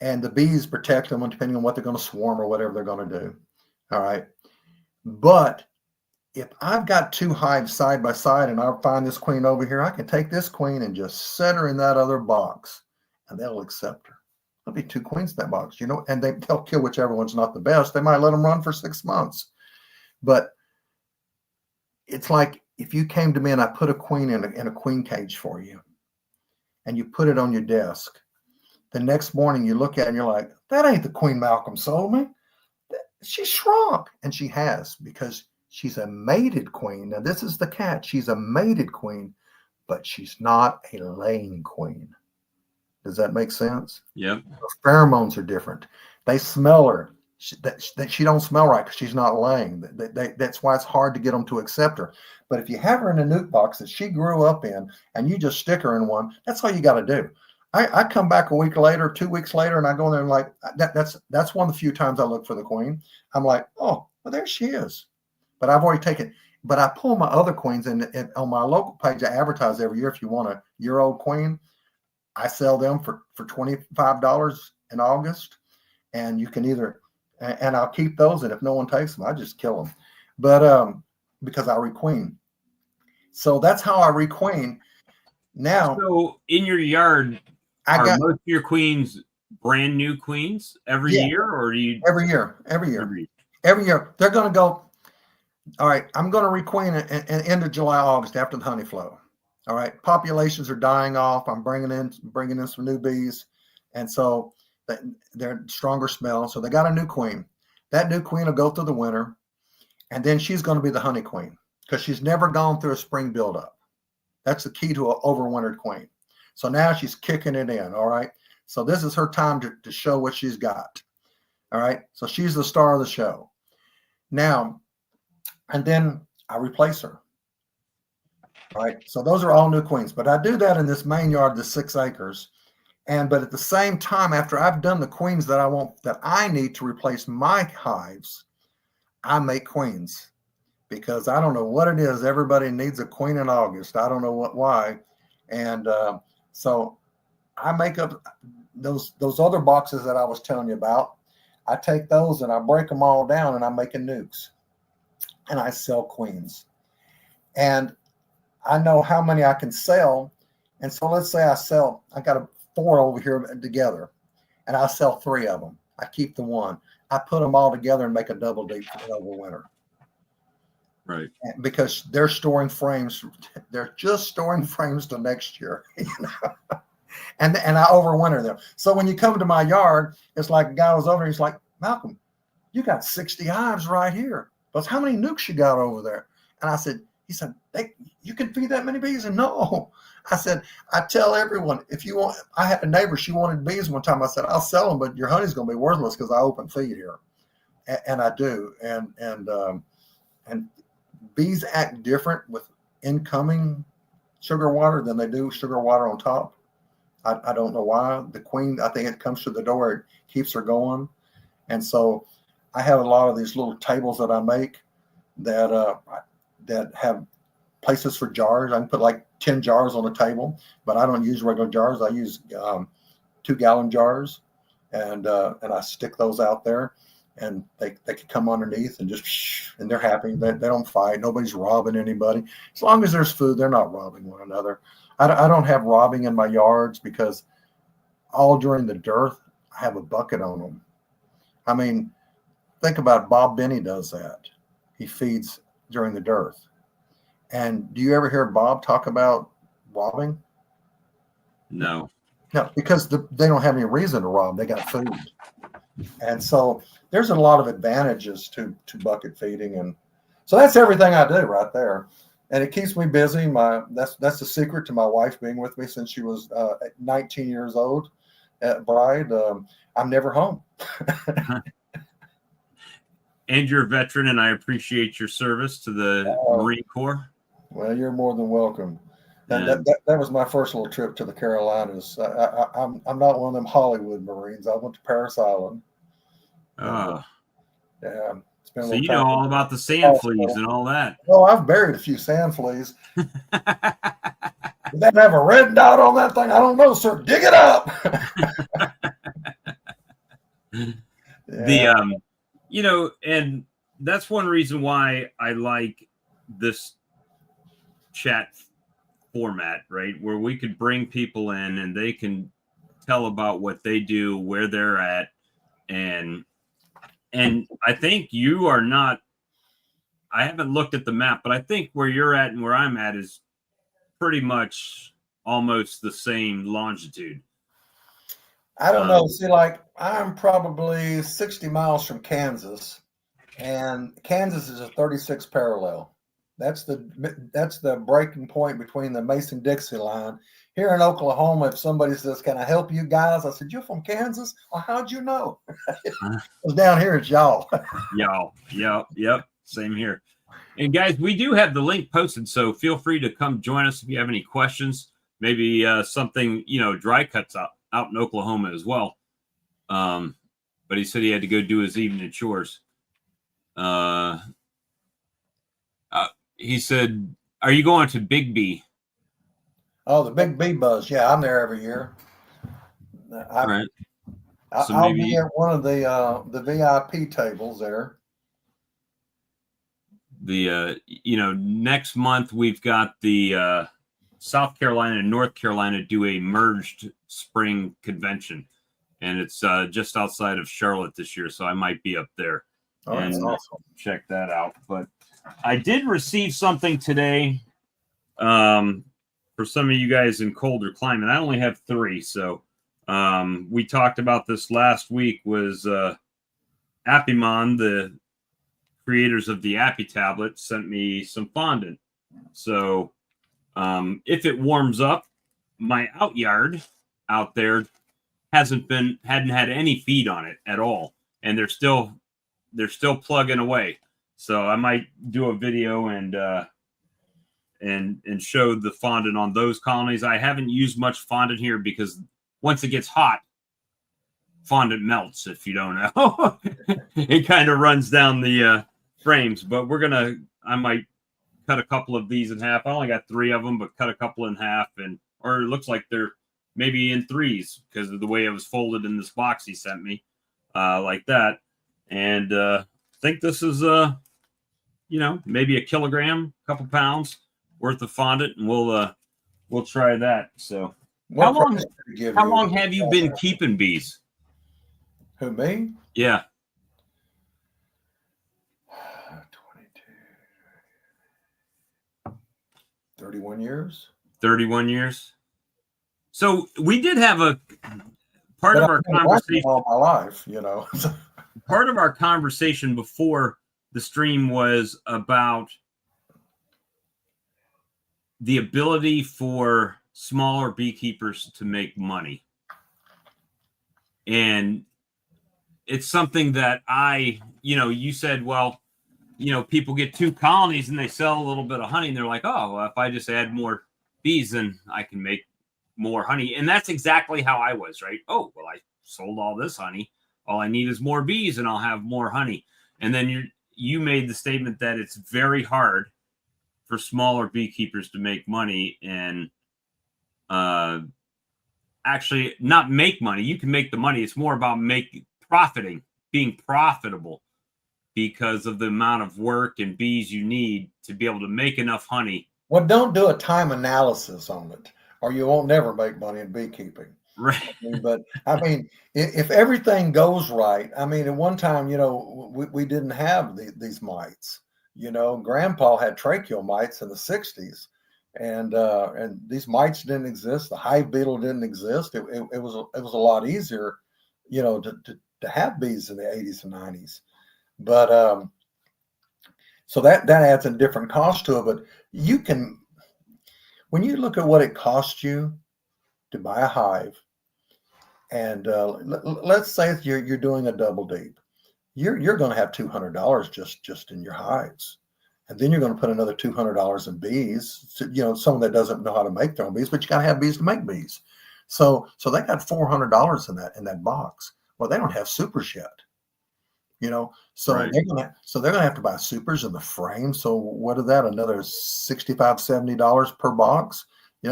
And the bees protect them depending on what they're going to swarm or whatever they're going to do. All right. But if I've got 2 hives side by side and I find this queen over here, I can take this queen and just set her in that other box and they'll accept her. There'll be 2 queens in that box, you know, and they'll kill whichever one's not the best. They might let them run for 6 months. But it's like if you came to me and I put a queen in a queen cage for you and you put it on your desk, the next morning you look at it and you're like, that ain't the queen Malcolm sold me. She shrunk. And she has, because she's a mated queen. Now, this is the catch. She's a mated queen, but she's not a laying queen. Does that make sense? Yep. Her pheromones are different. They smell her. She don't smell right because she's not laying. That's why it's hard to get them to accept her. But if you have her in a nuke box that she grew up in and you just stick her in one, that's all you got to do. I come back a week later, 2 weeks later, and I go in there and like, that's one of the few times I look for the queen. I'm like, oh, well, there she is. But I've already taken, but I pull my other queens and on my local page, I advertise every year. If you want a year-old queen, I sell them for $25 in August. And you can either, and I'll keep those. And if no one takes them, I just kill them. But because I requeen. So that's how I requeen. Now, so in your yard, are most of your queens brand new queens every Yeah. year, or do you Every year. Every year. They're going to go, all right, I'm going to requeen it in end of July, August after the honey flow. All right. Populations are dying off. I'm bringing in some new bees. And so they're stronger smell. So they got a new queen. That new queen will go through the winter. And then she's going to be the honey queen because she's never gone through a spring buildup. That's the key to an overwintered queen. So now she's kicking it in. All right. So this is her time to show what she's got. All right. So she's the star of the show. Now, and then I replace her. All right. So those are all new queens. But I do that in this main yard, the 6 acres. But at the same time, after I've done the queens that I need to replace my hives, I make queens. Because I don't know what it is. Everybody needs a queen in August. I don't know why. And so I make up those other boxes that I was telling you about. I take those and I break them all down and I'm making nukes. And I sell queens. And I know how many I can sell. And so let's say I got 4 over here together. And I sell 3 of them. I keep the 1. I put them all together and make a double deep over winter. Right. Because they're storing frames. They're just storing frames till next year. You know? And I overwinter them. So when you come to my yard, it's like a guy was over. He's like, Malcolm, you got 60 hives right here. But how many nukes you got over there? And I said, he said, you can feed that many bees? And no. I said, I tell everyone, if you want, I had a neighbor, she wanted bees one time. I said, I'll sell them, but your honey's going to be worthless because I open feed here. And I do. And bees act different with incoming sugar water than they do sugar water on top. I don't know why. The queen, I think it comes through the door, it keeps her going. And so I have a lot of these little tables that I make that have places for jars. I can put like 10 jars on a table, but I don't use regular jars. I use 2-gallon jars, and I stick those out there. And they can come underneath and and they're happy. They don't fight. Nobody's robbing anybody. As long as there's food, they're not robbing one another. I don't have robbing in my yards because all during the dearth, I have a bucket on them. I mean, think about it. Bob Benny does that. He feeds during the dearth. And do you ever hear Bob talk about robbing? No. No, because they don't have any reason to rob. They got food. And so there's a lot of advantages to bucket feeding. And so that's everything I do right there. And it keeps me busy. That's the secret to my wife being with me since she was 19 years old, bride. I'm never home. And you're a veteran, and I appreciate your service to the Marine Corps. Well, you're more than welcome. And that was my first little trip to the Carolinas. I'm not one of them Hollywood Marines. I went to Paris Island. Oh. Yeah. So you know all about the sand fleas and all that. Oh, I've buried a few sand fleas. Did that have a red dot on that thing? I don't know, sir. Dig it up. Yeah. And that's one reason why I like this chat format, right? Where we could bring people in and they can tell about what they do, where they're at. And I think you are not, I haven't looked at the map, but I think where you're at and where I'm at is pretty much almost the same longitude. I don't know. See, like I'm probably 60 miles from Kansas, and Kansas is a 36 parallel. That's the breaking point between the Mason-Dixie line. Here in Oklahoma, if somebody says, "Can I help you guys?" I said, "You're from Kansas? Well, how'd you know?" It's down here, it's y'all. Y'all. Yep. Same here. And guys, we do have the link posted, so feel free to come join us if you have any questions. Maybe something, dry cuts out in Oklahoma as well. But he said he had to go do his evening chores. He said, "Are you going to Big B?" Oh, the Big Bee Buzz. Yeah, I'm there every year. Right. So I'll be at one of the VIP tables there. Next month we've got the South Carolina and North Carolina do a merged spring convention. and it's just outside of Charlotte this year, so I might be up there That's and awesome. check that out. But I did receive something today for some of you guys in colder climate. I only have 3, so we talked about this last week. Was Appimon, the creators of the Appy tablet, sent me some fondant. So if it warms up, my out yard out there hadn't had any feed on it at all, and they're still plugging away. So I might do a video and show the fondant on those colonies. I haven't used much fondant here because once it gets hot, fondant melts. If you don't know, it kind of runs down the frames. But I might cut a couple of these in half. I only got 3 of them, but cut a couple in half, or it looks like they're maybe in 3s because of the way it was folded in this box he sent me, like that. And I think this is maybe a kilogram, a couple pounds worth of fondant, and we'll try that. So how long have you been keeping bees? Who, me? Yeah. 22. 31 years. 31 years. So we did have a part of our conversation all my life, part of our conversation before the stream was about the ability for smaller beekeepers to make money. And it's something that you said, well, people get 2 colonies and they sell a little bit of honey and they're like, oh, well, if I just add more bees, then I can make more honey. And that's exactly how I was, right? Oh, well, I sold all this honey. All I need is more bees and I'll have more honey. And then you made the statement that it's very hard for smaller beekeepers to make money and actually not make money. You can make the money. It's more about being profitable because of the amount of work and bees you need to be able to make enough honey. Well, don't do a time analysis on it, or you won't never make money in beekeeping. Right. But I mean, if everything goes right, I mean, at one time, we didn't have these mites. Grandpa had tracheal mites in the 60s, and these mites didn't exist. The hive beetle didn't exist. It was a lot easier, to have bees in the 80s and 90s. But so that adds a different cost to it. But when you look at what it costs you to buy a hive, and let's say if you're doing a double deep, you're going to have $200 just in your hives, and then you're going to put another $200 in bees. So, someone that doesn't know how to make their own bees, but you got to have bees to make bees. So they got $400 in that box. Well, they don't have supers yet. So right. they're gonna have to buy supers in the frame. So what is that? Another $65, $70 per box.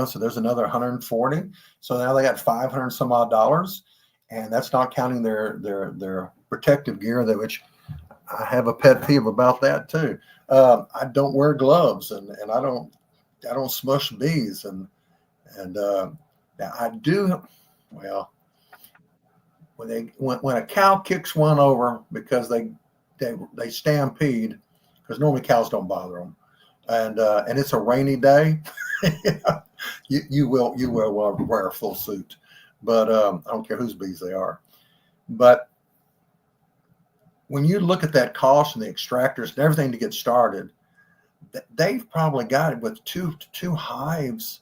So there's another 140. So now they got 500 some odd dollars, and that's not counting their protective gear, which I have a pet peeve about that too. I don't wear gloves, and I don't smush bees, and now I do. Well, when a cow kicks one over because they stampede, because normally cows don't bother them, and it's a rainy day, you will wear a full suit, but I don't care whose bees they are. But when you look at that cost and the extractors and everything to get started, they've probably got it with two hives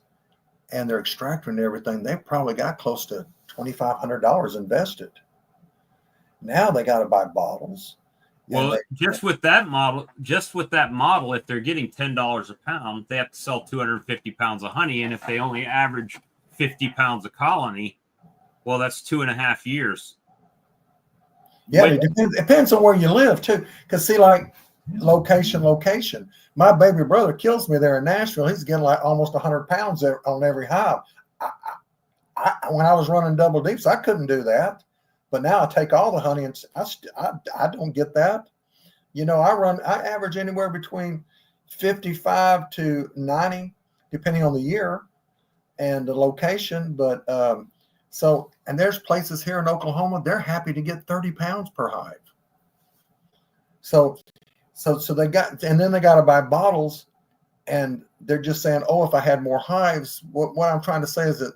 and their extractor and everything. They've probably got close to $2,500 invested. Now they got to buy bottles. Well, just with that model, if they're getting $10 a pound, they have to sell 250 pounds of honey. And if they only average 50 pounds a colony, well, that's 2.5 years. Yeah, it depends on where you live too. Because see, like location. My baby brother kills me there in Nashville. He's getting like almost 100 pounds on every hive. When I was running double deeps, I couldn't do that. But now I take all the honey, and I don't get that. I average anywhere between 55 to 90, depending on the year and the location. But So, and there's places here in Oklahoma, they're happy to get 30 pounds per hive. So they got, and then they got to buy bottles, and they're just saying, oh, if I had more hives. What I'm trying to say is that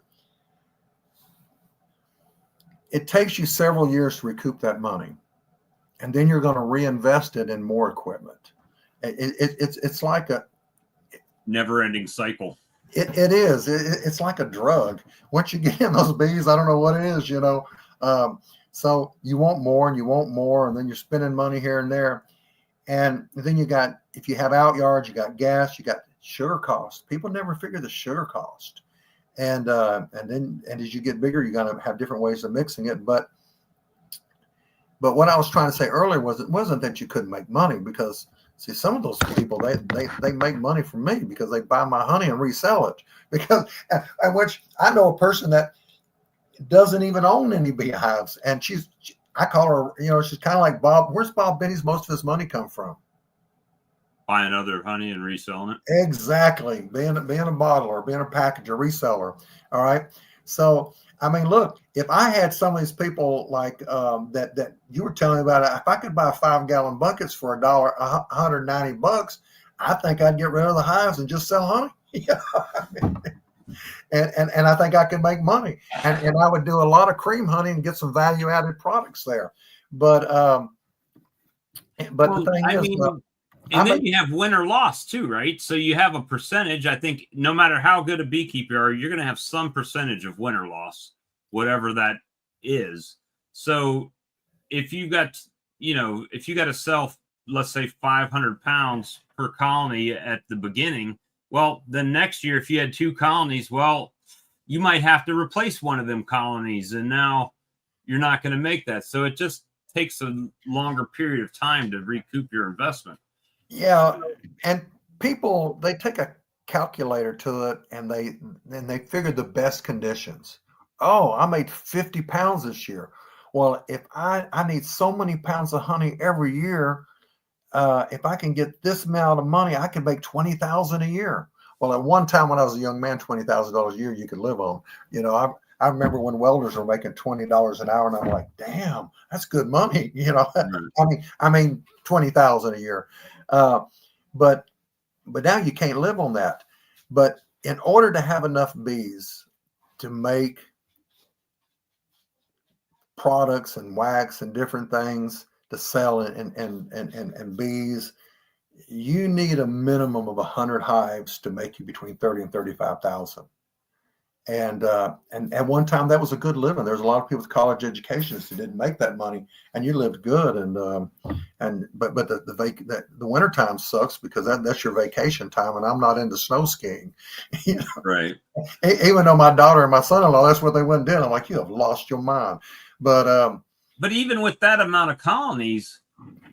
it takes you several years to recoup that money, and then you're going to reinvest it in more equipment. It's like a never-ending cycle. It is. It's like a drug. Once you get in those bees, I don't know what it is, you know. So you want more and you want more, and then you're spending money here and there. And then you got, if you have out yards, you got gas, you got sugar costs. People never figure the sugar cost. And as you get bigger, you're going to have different ways of mixing it. But what I was trying to say earlier was it wasn't that you couldn't make money, because see, some of those people, they make money from me because they buy my honey and resell it. Because, which I know a person that doesn't even own any beehives, and I call her, you know, she's kind of like Bob. Where's Bob Benny's most of his money come from? Buying other honey and reselling it. Exactly, being a bottler, being a packager, reseller. All right, so I mean, look, if I had some of these people like that you were telling me about, if I could buy 5-gallon buckets for $190, I think I'd get rid of the hives and just sell honey. And I think I could make money, and I would do a lot of cream honey and get some value added products there. But the thing is, and then you have winter loss too, right? So you have a percentage. I think no matter how good a beekeeper you are, you're going to have some percentage of winter loss, whatever that is. So if you got, if you got to sell, let's say 500 pounds per colony at the beginning, well, then next year, if you had 2 colonies, well, you might have to replace one of them colonies, and now you're not going to make that. So it just takes a longer period of time to recoup your investment. Yeah, and people, they take a calculator to it, and they figure the best conditions. Oh, I made 50 pounds this year. Well, if I need so many pounds of honey every year, if I can get this amount of money, I can make $20,000 a year. Well, at one time when I was a young man, $20,000 a year you could live on. You know, I remember when welders were making $20 an hour, and I'm like, damn, that's good money. You know, I mean, $20,000 a year. But now you can't live on that. But in order to have enough bees to make products and wax and different things to sell and bees, you need a minimum of 100 hives to make you between 30 and 35,000. And at one time that was a good living. There's a lot of people with college educations who didn't make that money, and you lived good. But the winter time sucks, because that's your vacation time, and I'm not into snow skiing. You know? Right. Even though my daughter and my son-in-law, that's what they went and did. I'm like, you have lost your mind. But even with that amount of colonies,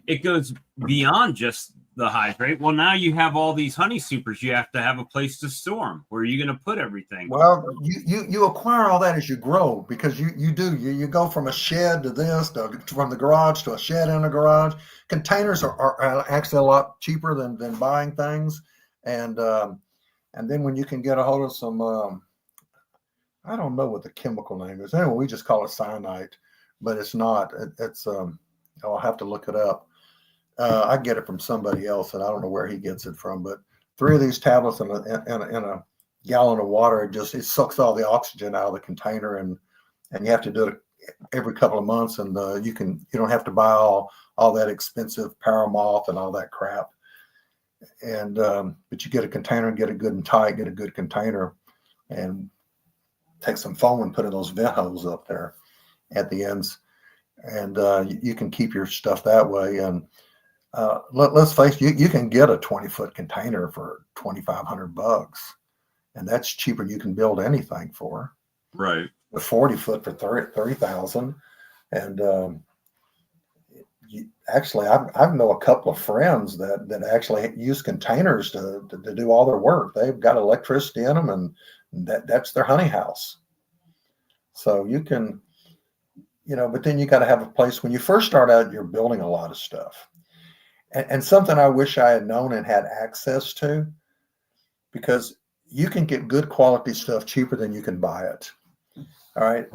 it goes beyond just the hive, right? Well, now you have all these honey supers. You have to have a place to store them. Where are you going to put everything? Well, you acquire all that as you grow, because you go from a shed to this, from the garage to a shed in a garage. Containers are actually a lot cheaper than buying things, and then when you can get a hold of some, I don't know what the chemical name is. Anyway, we just call it cyanide, but it's not. It's I'll have to look it up. I get it from somebody else, and I don't know where he gets it from. But 3 of these tablets in a gallon of water, it sucks all the oxygen out of the container, and you have to do it every couple of months. And you don't have to buy all that expensive Paramoth and all that crap. And but you get a container, get it good and tight, get a good container, and take some foam and put in those vent holes up there at the ends, and you can keep your stuff that way. And let's face it, you can get a 20-foot container for $2,500, and that's cheaper than you can build anything for. Right. A 40-foot for $30,000, and actually, I know a couple of friends that actually use containers to do all their work. They've got electricity in them, and that's their honey house. So you can, but then you got to have a place. When you first start out, you're building a lot of stuff. And something I wish I had known and had access to, because you can get good quality stuff cheaper than you can buy it. All right.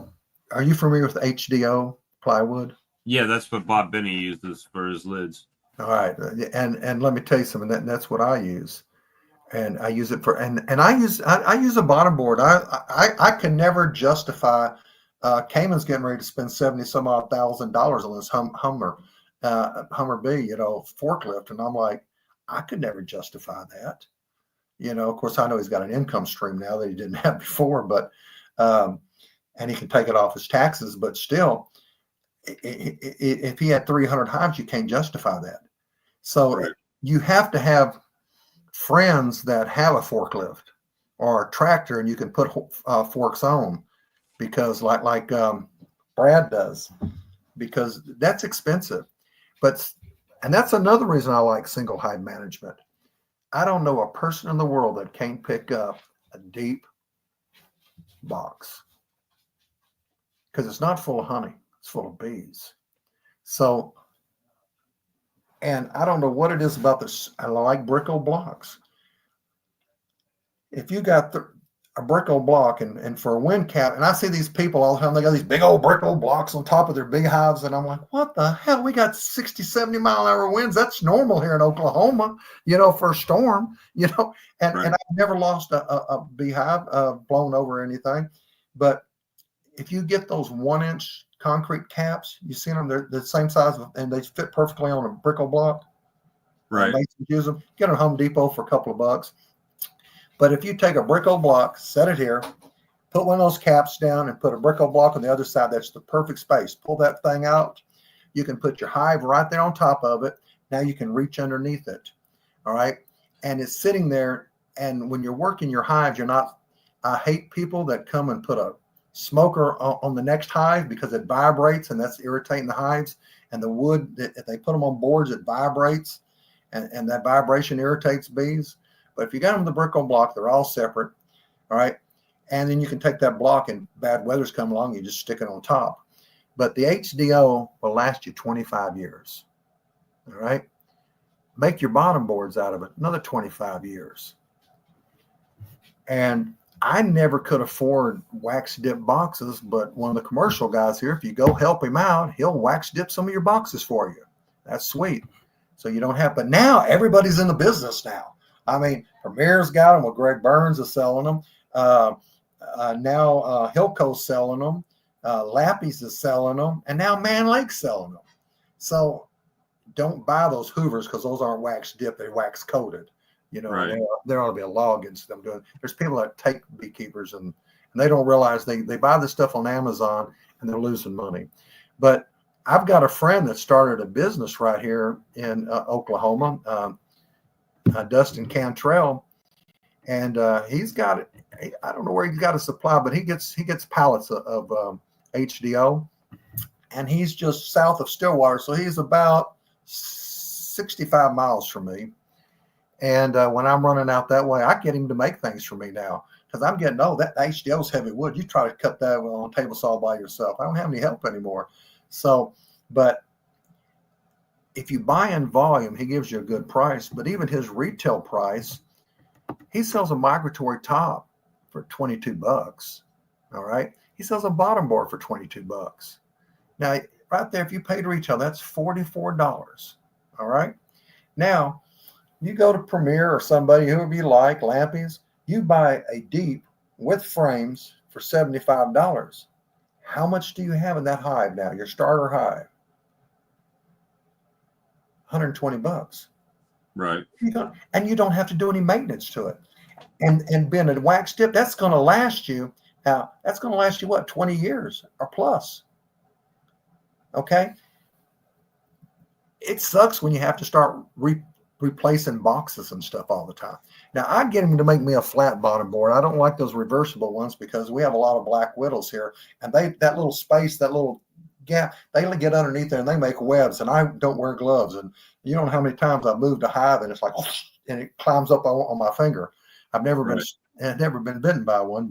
Are you familiar with HDO plywood? Yeah, that's what Bob Benny uses for his lids. All right, and let me tell you something. That's what I use, and I use it for and I use a bottom board. I can never justify. Cayman's getting ready to spend 70 some odd $1,000 on this Hummer-B, forklift, and I'm like, I could never justify that. Of course, I know he's got an income stream now that he didn't have before, but and he can take it off his taxes, but still, if he had 300 hives, you can't justify that. So Right. you have to have friends that have a forklift or a tractor, and you can put forks on, because like Brad does, because that's expensive. And that's another reason I like single hive management. I don't know a person in the world that can't pick up a deep box, because it's not full of honey, it's full of bees. So, and I don't know what it is about this. I like Bricko blocks. If you got a Bricko block and for a wind cap, and I see these people all the time, they got these big old Bricko blocks on top of their big hives, and I'm like, what the hell? We got 60, 70 mile an hour winds. That's normal here in Oklahoma, for a storm, and Right. and I've never lost a beehive blown over or anything. But if you get those 1-inch concrete caps, you see them, they're the same size and they fit perfectly on a Bricko block. Right. Masons use them. Get them at Home Depot for a couple of bucks. But if you take a Bricko block, set it here, put one of those caps down and put a Bricko block on the other side, that's the perfect space. Pull that thing out. You can put your hive right there on top of it. Now you can reach underneath it. All right. And it's sitting there. And when you're working your hives, I hate people that come and put a smoker on the next hive, because it vibrates and that's irritating the hives. And the wood, if they put them on boards, it vibrates, and that vibration irritates bees. But if you got them in the Bricko block, they're all separate. All right. And then you can take that block, and bad weather's come along, you just stick it on top. But the HDO will last you 25 years. All right. Make your bottom boards out of it, another 25 years. And I never could afford wax dip boxes, but one of the commercial guys here, if you go help him out, he'll wax dip some of your boxes for you. That's sweet. So you don't have, but now everybody's in the business now. I mean, Premier's got them. Well, Greg Burns is selling them. Now Hilco's selling them. Lappy's is selling them. And now Man Lake's selling them. So don't buy those Hoovers, because those aren't wax dipped. They're wax coated. Right. There ought to be a law against them doing. There's people that take beekeepers and they don't realize they buy this stuff on Amazon and they're losing money. But I've got a friend that started a business right here in Oklahoma, Dustin Cantrell, and he's got it. I don't know where he's got a supply, but he gets pallets of HDO, and he's just south of Stillwater, so he's about 65 miles from me. And when I'm running out that way, I get him to make things for me now, because I'm getting, that HDO is heavy wood. You try to cut that on a table saw by yourself. I don't have any help anymore. So, but if you buy in volume, he gives you a good price. But even his retail price, he sells a migratory top for $22. All right. He sells a bottom board for $22. Now, right there, if you paid retail, that's $44. All right. Now, you go to Premier or somebody, whoever you like, Lappy's, you buy a deep with frames for $75. How much do you have in that hive now? Your starter hive? $120. Right. And you don't have to do any maintenance to it. And being a wax dip, that's going to last you. Now, that's going to last you, what, 20 years or plus? Okay. It sucks when you have to start replacing boxes and stuff all the time. Now, I get him to make me a flat bottom board. I don't like those reversible ones, because we have a lot of black widows here, and that little space, that little gap, they get underneath there and they make webs, and I don't wear gloves. And you don't know how many times I've moved a hive and it's like, and it climbs up on my finger. I've never been bitten by one,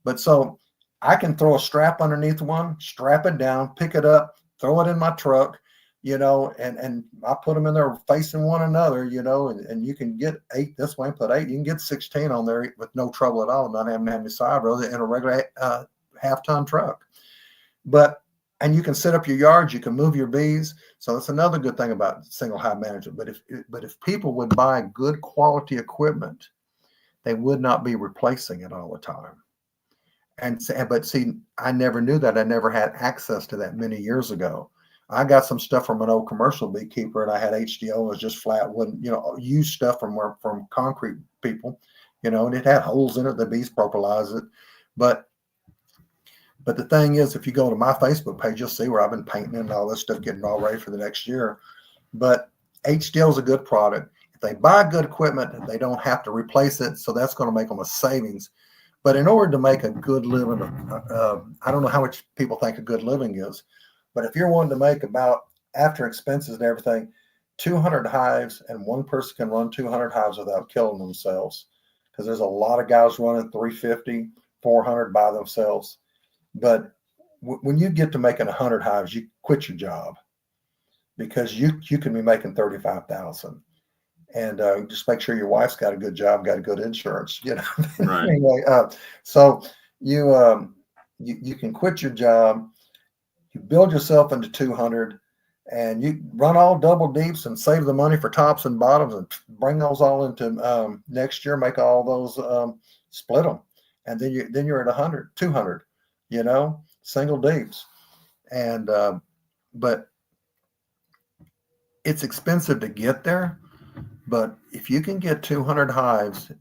but so I can throw a strap underneath one, strap it down, pick it up, throw it in my truck, and I put them in there facing one another, and you can get 8 this way, put 8, you can get 16 on there with no trouble at all, not having any side rows in a regular half-ton truck. And you can set up your yards, you can move your bees. So that's another good thing about single hive management. But if people would buy good quality equipment, they would not be replacing it all the time. But see, I never knew that. I never had access to that many years ago. I got some stuff from an old commercial beekeeper, and I had HDO. It was just flat wooden, used stuff from concrete people, and it had holes in it. The bees propylize it. But the thing is, if you go to my Facebook page, you'll see where I've been painting and all this stuff, getting all ready for the next year. But HDL is a good product. If they buy good equipment, they don't have to replace it. So that's going to make them a savings. But in order to make a good living, I don't know how much people think a good living is, but if you're wanting to make about, after expenses and everything, 200 hives, and one person can run 200 hives without killing themselves, because there's a lot of guys running 350, 400 by themselves. But when you get to making 100 hives, you quit your job, because you can be making 35,000. And just make sure your wife's got a good job, got a good insurance, Right. Anyway, so you can quit your job, you build yourself into 200, and you run all double deeps and save the money for tops and bottoms, and bring those all into next year. Make all those, split them, and then you're at 100, 200, single deeps, and but it's expensive to get there. But if you can get 200 hives,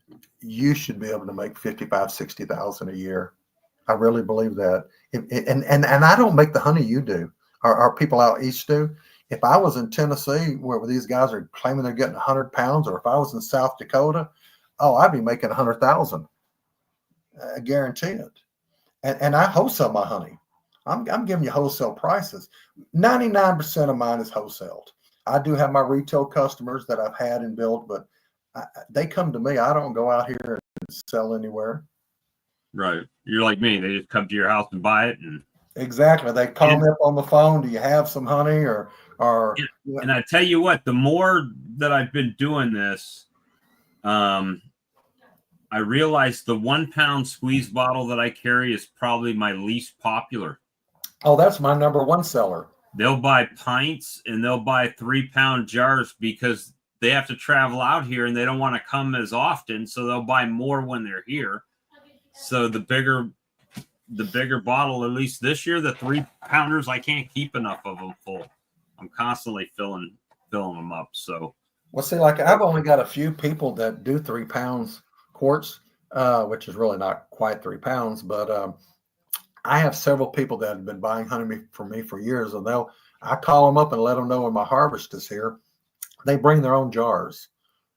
you should be able to make 55, 60,000 a year. I really believe that. And I don't make the honey you do, or people out east do. If I was in Tennessee, where these guys are claiming they're getting 100 pounds, or if I was in South Dakota, I'd be making 100,000. I guarantee it. And I wholesale my honey. I'm giving you wholesale prices. 99% of mine is wholesaled. I do have my retail customers that I've had and built, but they come to me. I don't go out here and sell anywhere. Right. You're like me. They just come to your house and buy it. And exactly. They call me up on the phone. Do you have some honey or? And I tell you what, the more that I've been doing this, I realized the 1 pound squeeze bottle that I carry is probably my least popular. Oh, that's my number one seller. They'll buy pints and they'll buy 3 pound jars, because they have to travel out here and they don't want to come as often. So they'll buy more when they're here. So the bigger bottle, at least this year, the 3 pounders, I can't keep enough of them full. I'm constantly filling them up. So, well, see, like I've only got a few people that do 3 pounds quarts, which is really not quite 3 pounds, but I have several people that have been buying honey from me for years, and I call them up and let them know when my harvest is here. They bring their own jars,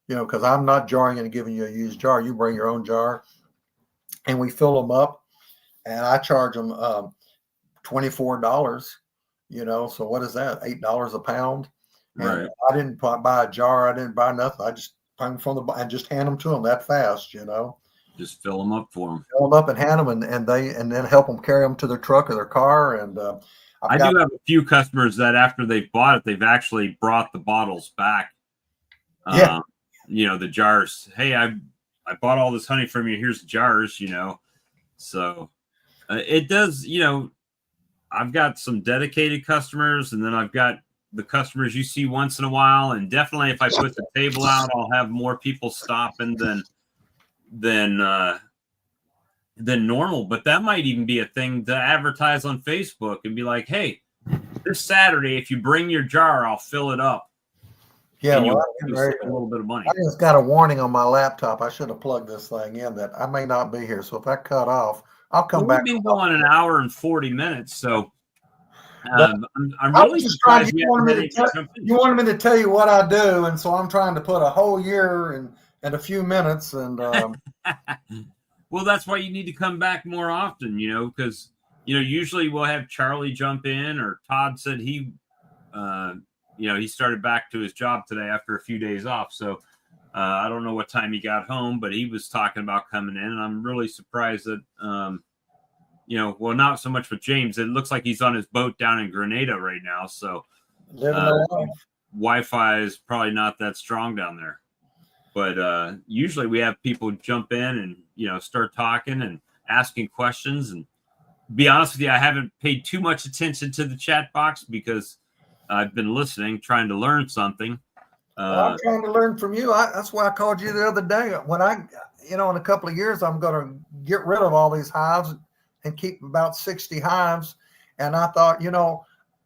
because I'm not jarring and giving you a used jar. You bring your own jar, and we fill them up, and I charge them $24. So what is that? $8 a pound. And right. I didn't buy a jar. I didn't buy nothing. I just bring them and just hand them to them that fast. Just fill them up for them. Fill them up and hand them, and then help them carry them to their truck or their car. And I do have a few customers that after they've bought it, they've actually brought the bottles back. Yeah. The jars. Hey, I bought all this honey from you. Here's the jars, So it does, I've got some dedicated customers, and then I've got the customers you see once in a while. And definitely if I put the table out, I'll have more people stopping than normal. But that might even be a thing to advertise on Facebook and be like, hey, this Saturday, if you bring your jar, I'll fill it up. Yeah, you'll save a little bit of money. I just got a warning on my laptop. I should have plugged this thing in that I may not be here. So if I cut off, I'll come back. We've been going an hour and 40 minutes. So I'm really surprised you wanted me to tell you what I do. And so I'm trying to put a whole year in a few minutes. And well, that's why you need to come back more often, because, usually we'll have Charlie jump in, or Todd said he started back to his job today after a few days off. So I don't know what time he got home, but he was talking about coming in. And I'm really surprised that, well, not so much with James. It looks like he's on his boat down in Grenada right now. So Wi-Fi is probably not that strong down there. But usually we have people jump in and, start talking and asking questions. And be honest with you, I haven't paid too much attention to the chat box because I've been listening, trying to learn something. Well, I'm trying to learn from you. That's why I called you the other day. When in a couple of years, I'm going to get rid of all these hives and keep about 60 hives. And I thought,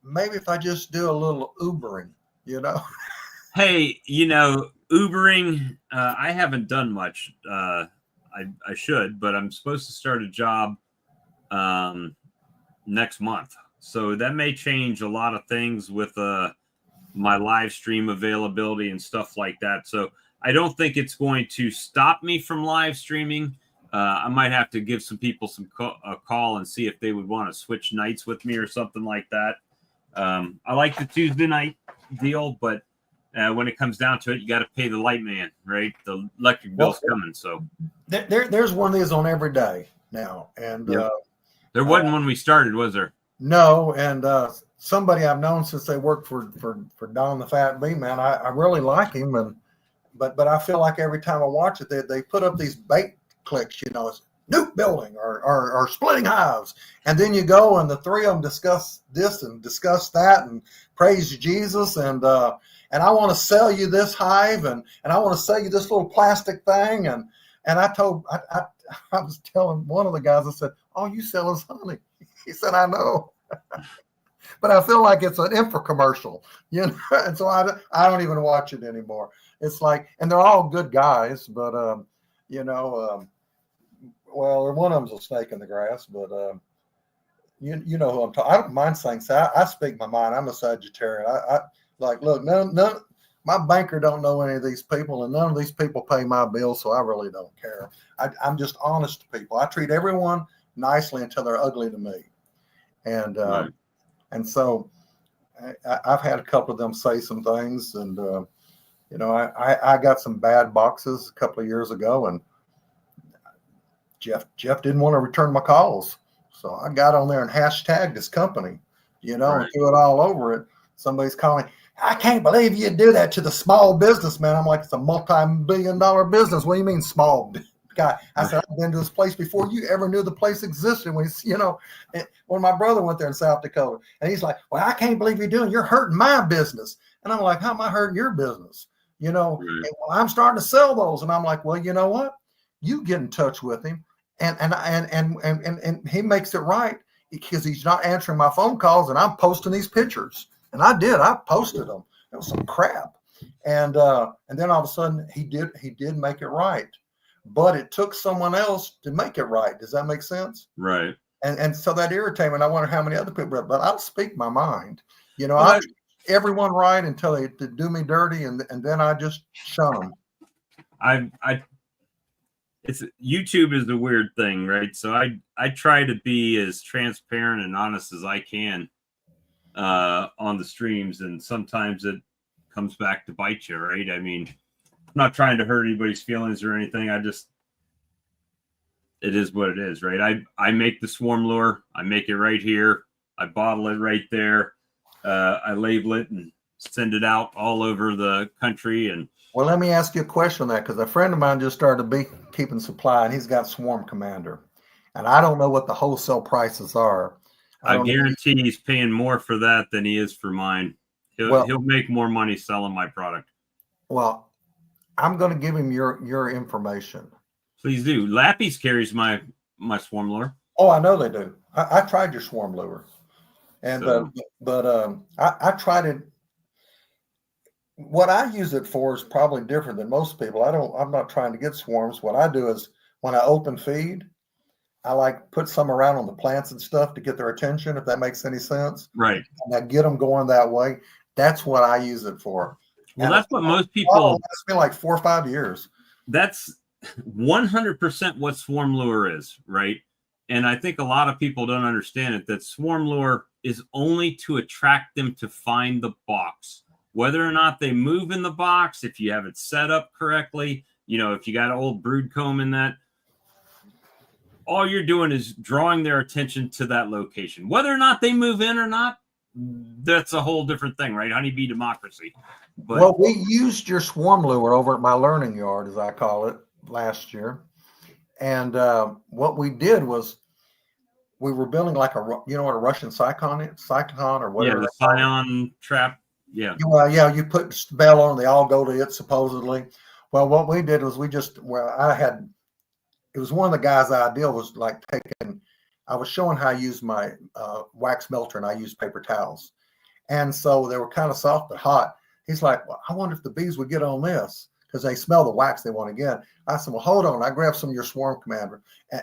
maybe if I just do a little Ubering, Hey, Ubering, I haven't done much. I should, but I'm supposed to start a job next month. So that may change a lot of things with my live stream availability and stuff like that. So I don't think it's going to stop me from live streaming. I might have to give some people a call and see if they would want to switch nights with me or something like that. I like the Tuesday night deal, but when it comes down to it, you got to pay the light man, right? The electric bill's coming. So there's one of these on every day now. And there wasn't when we started, was there? No. And somebody I've known since they worked for Don the Fat Bee Man, I really like him. But I feel like every time I watch it, they put up these bait clicks, it's nuke building or splitting hives. And then you go and the three of them discuss this and discuss that and praise Jesus. And I want to sell you this hive and I want to sell you this little plastic thing. And I was telling one of the guys, I said, all you sell is honey. He said, I know. But I feel like it's an infomercial, and so I don't even watch it anymore. It's like, and they're all good guys, but well, one of them's a snake in the grass, but you know who I'm talking. I don't mind saying so. I speak my mind. I'm a Sagittarian. I like, look, none. My banker don't know any of these people, and none of these people pay my bills, so I really don't care. I'm just honest to people. I treat everyone nicely until they're ugly to me, and Right. And so I've had a couple of them say some things, and I got some bad boxes a couple of years ago, and Jeff didn't want to return my calls, so I got on there and hashtagged his company, and threw it all over it. Somebody's calling, I can't believe you do that to the small businessman. I'm like, it's a multi-billion-dollar business. What do you mean small guy? I said, I've been to this place before you ever knew the place existed. When my brother went there in South Dakota, and he's like, well, I can't believe you're hurting my business. And I'm like, how am I hurting your business? Well, I'm starting to sell those. And I'm like, well, you know what? You get in touch with him and he makes it right because he's not answering my phone calls and I'm posting these pictures. And I posted them. It was some crap. And then all of a sudden he did make it right. But it took someone else to make it right. Does that make sense? Right. And so that irritated me. And I wonder how many other people, but I'll speak my mind. I treat everyone right until they do me dirty, and then I just shun them. It's YouTube is the weird thing, right? So I try to be as transparent and honest as I can on the streams, and sometimes it comes back to bite you, right? I mean, I'm not trying to hurt anybody's feelings or anything. It is what it is, right? I make the swarm lure. I make it right here. I bottle it right there. I label it and send it out all over the country. And well, let me ask you a question on that, because a friend of mine just started a beekeeping supply, and he's got Swarm Commander, and I don't know what the wholesale prices are. I guarantee he's paying more for that than he is for mine. He'll make more money selling my product. Well, I'm going to give him your information. Please do. Lappy's carries my swarm lure. Oh, I know they do. I tried your swarm lure, and I tried it. What I use it for is probably different than most people. I'm not trying to get swarms. What I do is when I open feed, I like put some around on the plants and stuff to get their attention, if that makes any sense. Right. And I get them going that way. That's what I use it for. Well, and that's what most people. It's been like 4 or 5 years. That's 100% what swarm lure is, right? And I think a lot of people don't understand it, that swarm lure is only to attract them to find the box. Whether or not they move in the box, if you have it set up correctly, if you got an old brood comb in that, all you're doing is drawing their attention to that location. Whether or not they move in or not, that's a whole different thing, right? Honeybee democracy. But, well, we used your swarm lure over at my learning yard, as I call it, last year. And what we did was we were building like you know what a Russian cyclone or whatever. Yeah, the scion trap. Yeah. Well, yeah, you put spell on, they all go to it supposedly. Well, what we did was it was one of the guys' idea was like I was showing how I use my wax melter and I use paper towels. And so they were kind of soft but hot. He's like, well, I wonder if the bees would get on this because they smell the wax they want to get. I said, well, hold on. I grabbed some of your swarm commander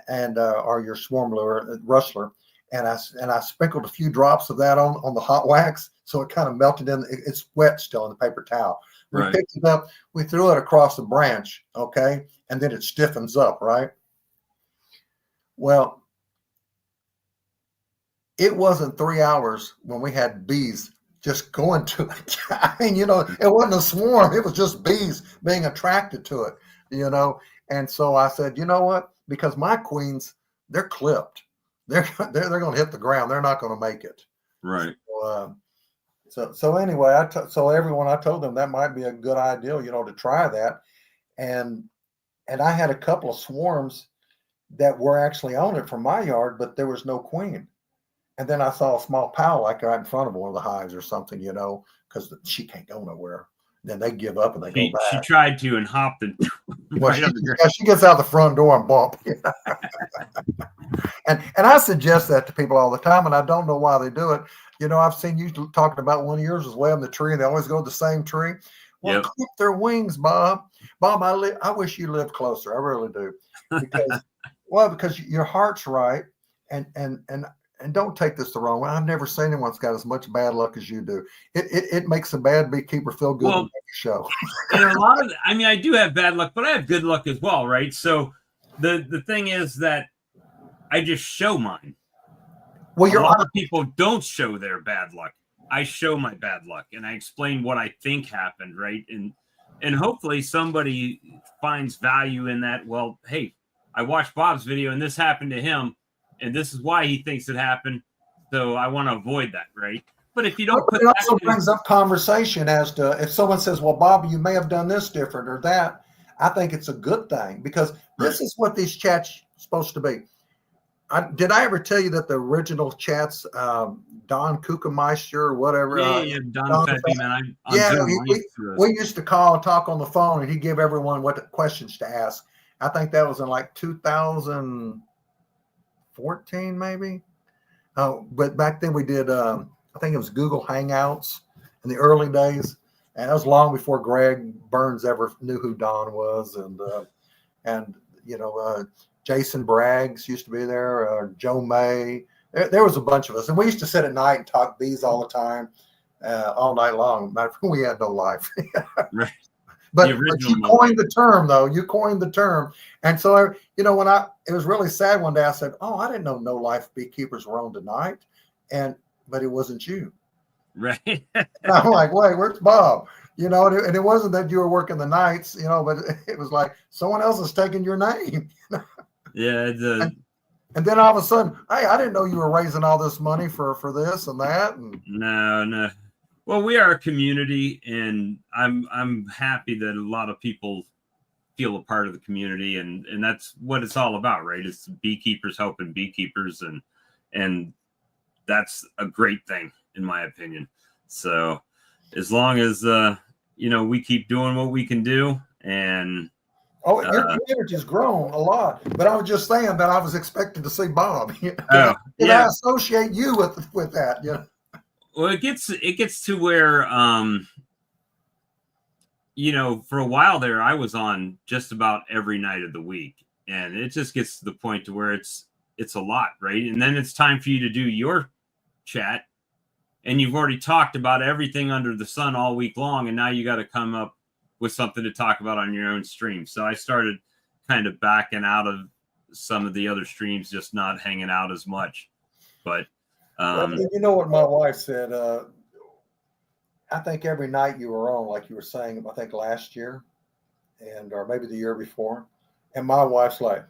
and or your swarm lure, rustler, and I sprinkled a few drops of that on the hot wax, so it kind of melted in. It's wet still in the paper towel. We picked it up, we threw it across the branch, okay, and then it stiffens up, right? Well, it wasn't 3 hours when we had bees just going to it. I mean, you know, it wasn't a swarm. It was just bees being attracted to it, you know. And so I said, you know what? Because my queens, they're clipped. They're going to hit the ground. They're not going to make it. Right. So anyway, so everyone, I told them that might be a good idea, you know, to try that. And I had a couple of swarms that were actually on it from my yard, but there was no queen. And then I saw a small pal like right in front of one of the hives or something, you know, because she can't go nowhere. Then they give up and they go back. She tried to and hopped and well, she gets out the front door and bump. and I suggest that to people all the time, and I don't know why they do it. You know, I've seen you talking about one of yours is way up the tree, and they always go to the same tree. Well, clip their wings, Bob. Bob, I wish you lived closer. I really do, because your heart's right, and don't take this the wrong way. I've never seen anyone's got as much bad luck as you do. It makes a bad beekeeper feel good to make a show. And a lot of, I mean, I do have bad luck, but I have good luck as well, right? So the thing is that I just show mine. Well, a lot of people don't show their bad luck. I show my bad luck, and I explain what I think happened, right? And hopefully somebody finds value in that. Well, hey, I watched Bob's video, and this happened to him. And this is why he thinks it happened. So I want to avoid that, right? But if you don't put it also brings up conversation as to if someone says, well, Bob, you may have done this different or that. I think it's a good thing because this is what these chats are supposed to be. Did I ever tell you that the original chats, Don Kuchenmeister or whatever? Yeah, Don Pepe, man. We used to call and talk on the phone, and he'd give everyone what questions to ask. I think that was in like 2014 maybe. But back then we did I think it was Google Hangouts in the early days, and that was long before Greg Burns ever knew who Don was, and you know Jason Braggs used to be there, Joe May. There was a bunch of us, and we used to sit at night and talk bees all the time, all night long. We had no life. Right. But you coined the term, though. You coined the term. And so, you know, it was really sad one day, I said, oh, I didn't know No Life Beekepers were on tonight. But it wasn't you. Right. And I'm like, wait, where's Bob? You know, and it wasn't that you were working the nights, you know, but it was like someone else is taking your name. Yeah. And then all of a sudden, hey, I didn't know you were raising all this money for this and that. And no. Well, we are a community, and I'm happy that a lot of people feel a part of the community, and that's what it's all about, right? It's beekeepers helping beekeepers, and that's a great thing in my opinion. So as long as you know, we keep doing what we can do, and your community's grown a lot. But I was just saying that I was expecting to see Bob. I associate you with that, you know. Well, it gets to where, you know, for a while there, I was on just about every night of the week, and it just gets to the point to where it's a lot, right? And then it's time for you to do your chat, and you've already talked about everything under the sun all week long, and now you got to come up with something to talk about on your own stream. So I started kind of backing out of some of the other streams, just not hanging out as much, but. Well, you know what my wife said? I think every night you were on, like you were saying, I think last year, or maybe the year before. And my wife's like,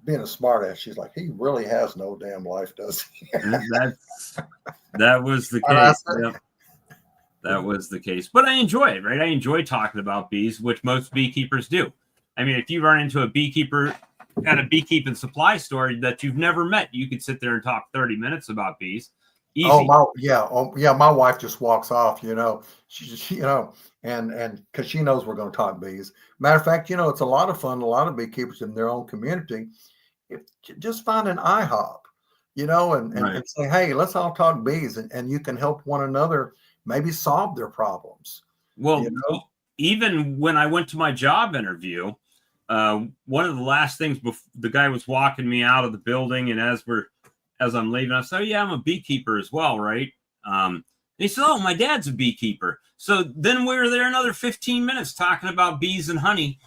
being a smart ass, she's like, he really has no damn life, does he? That was the case. Yep. That was the case. But I enjoy it, right? I enjoy talking about bees, which most beekeepers do. I mean, if you run into a beekeeper at a beekeeping supply store that you've never met. You could sit there and talk 30 minutes about bees. Easy. Oh yeah. My wife just walks off, she and because she knows we're going to talk bees. Matter of fact, it's a lot of fun. A lot of beekeepers in their own community, if just find an IHOP, and say, hey, let's all talk bees, and you can help one another maybe solve their problems. Well, even when I went to my job interview, one of the last things the guy was walking me out of the building, and as I'm leaving, I said, oh, yeah, I'm a beekeeper as well, right? He said, oh, my dad's a beekeeper. So then we were there another 15 minutes talking about bees and honey.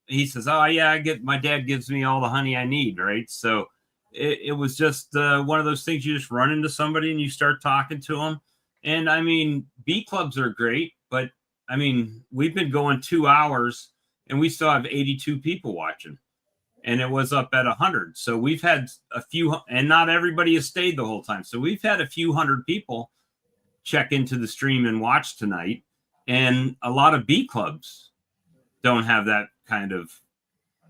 He says, oh, yeah, my dad gives me all the honey I need, right? So it was just one of those things. You just run into somebody and you start talking to them. And, I mean, bee clubs are great, but, I mean, we've been going 2 hours, and we still have 82 people watching. And it was up at 100. So we've had a few, and not everybody has stayed the whole time. So we've had a few hundred people check into the stream and watch tonight. And a lot of bee clubs don't have that kind of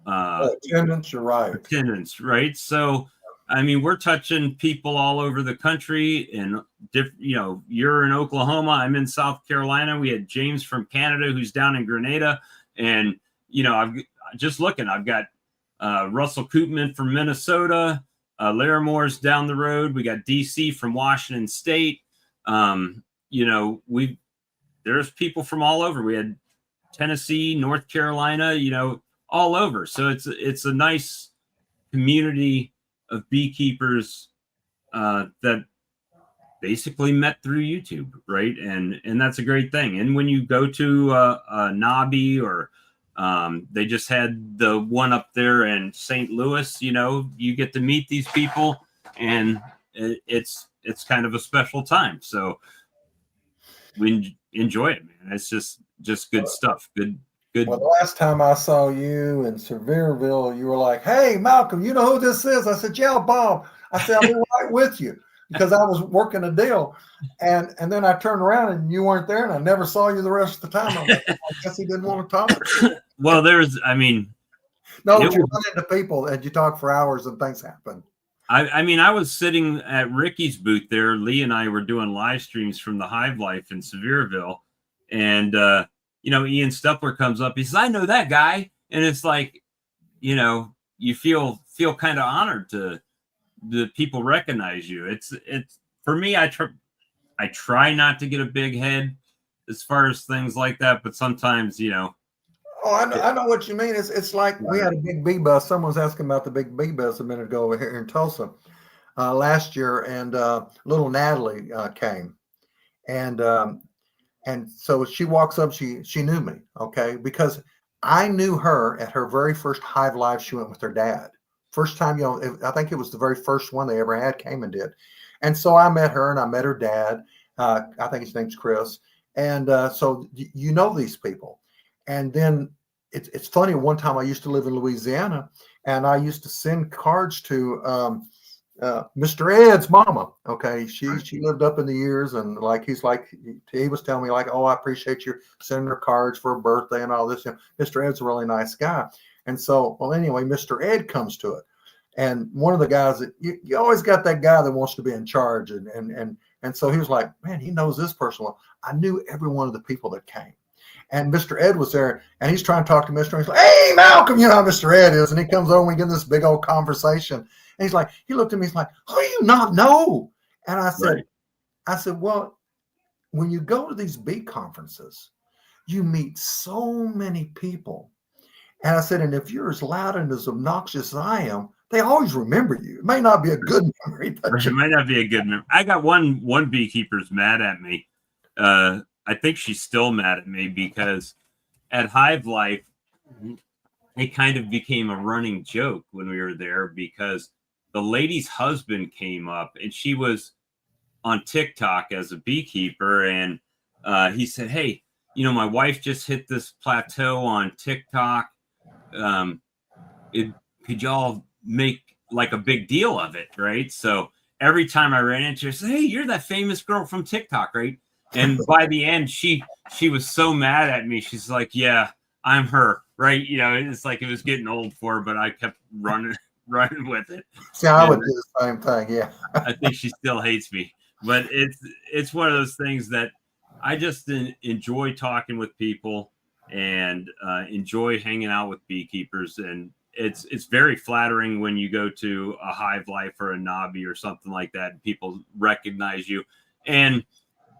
attendance. You're right. Attendance, right? So, I mean, we're touching people all over the country, and you're in Oklahoma, I'm in South Carolina. We had James from Canada who's down in Grenada, and I've just looking. I've got Russell Koopman from Minnesota, Laramore's down the road. We got DC from Washington State. There's people from all over. We had Tennessee, North Carolina, all over. So it's a nice community of beekeepers that basically met through YouTube, right? And that's a great thing. And when you go to a Nobby, or they just had the one up there in St. Louis, you get to meet these people, and it's kind of a special time. So we enjoy it, man. It's just good stuff. Good. Well, the last time I saw you in Sevierville, you were like, hey, Malcolm, you know who this is? I said, yeah, Bob. I said, I'll be right with you, because I was working a deal. And then I turned around and you weren't there, and I never saw you the rest of the time. I'm like, I guess he didn't want to talk. Well, you run into people and you talk for hours and things happen. I was sitting at Ricky's booth there. Lee and I were doing live streams from the Hive Life in Sevierville. And, Ian Stepler comes up. He says, I know that guy. And it's like, you feel kind of honored to the people recognize you. It's for me, I try not to get a big head as far as things like that. But sometimes, Oh, I know what you mean. It's like we had a big bee bus. Someone was asking about the big bee bus a minute ago over here in Tulsa last year, and little Natalie came, and so she walks up. She knew me, okay, because I knew her at her very first Hive Live. She went with her dad. First time, I think it was the very first one they ever had, came and did, and so I met her and I met her dad. I think his name's Chris, and so these people. And then it's funny. One time I used to live in Louisiana, and I used to send cards to Mr. Ed's mama. Okay, she lived up in the years, and he was telling me like, oh, I appreciate you sending her cards for her birthday and all this. Mr. Ed's a really nice guy, and so anyway, Mr. Ed comes to it, and one of the guys that you always got that guy that wants to be in charge, and so he was like, man, he knows this person well. I knew every one of the people that came. And Mr. Ed was there, and he's trying to talk to Mr. Ed. He's like, hey, Malcolm, you know how Mr. Ed is. And he comes over and we get this big old conversation. And he's like, he looked at me, he's like, who do you not know? And I said, well, when you go to these bee conferences, you meet so many people. And I said, and if you're as loud and as obnoxious as I am, they always remember you. It may not be a good memory. But it might not be a good memory. I got one beekeeper's mad at me. I think she's still mad at me because at Hive Life, it kind of became a running joke when we were there, because the lady's husband came up and she was on TikTok as a beekeeper. And he said, hey, my wife just hit this plateau on TikTok. Could y'all make like a big deal of it, right? So every time I ran into her, I said, hey, you're that famous girl from TikTok, right? And by the end, she was so mad at me. She's like, yeah, I'm her. right? You know, it's like it was getting old for her, but I kept running with it. See, I would And do the same thing. Yeah. I think she still hates me, but it's one of those things that I just enjoy talking with people and enjoy hanging out with beekeepers. And it's very flattering when you go to a Hive Life or a Nobby or something like that, and people recognize you. And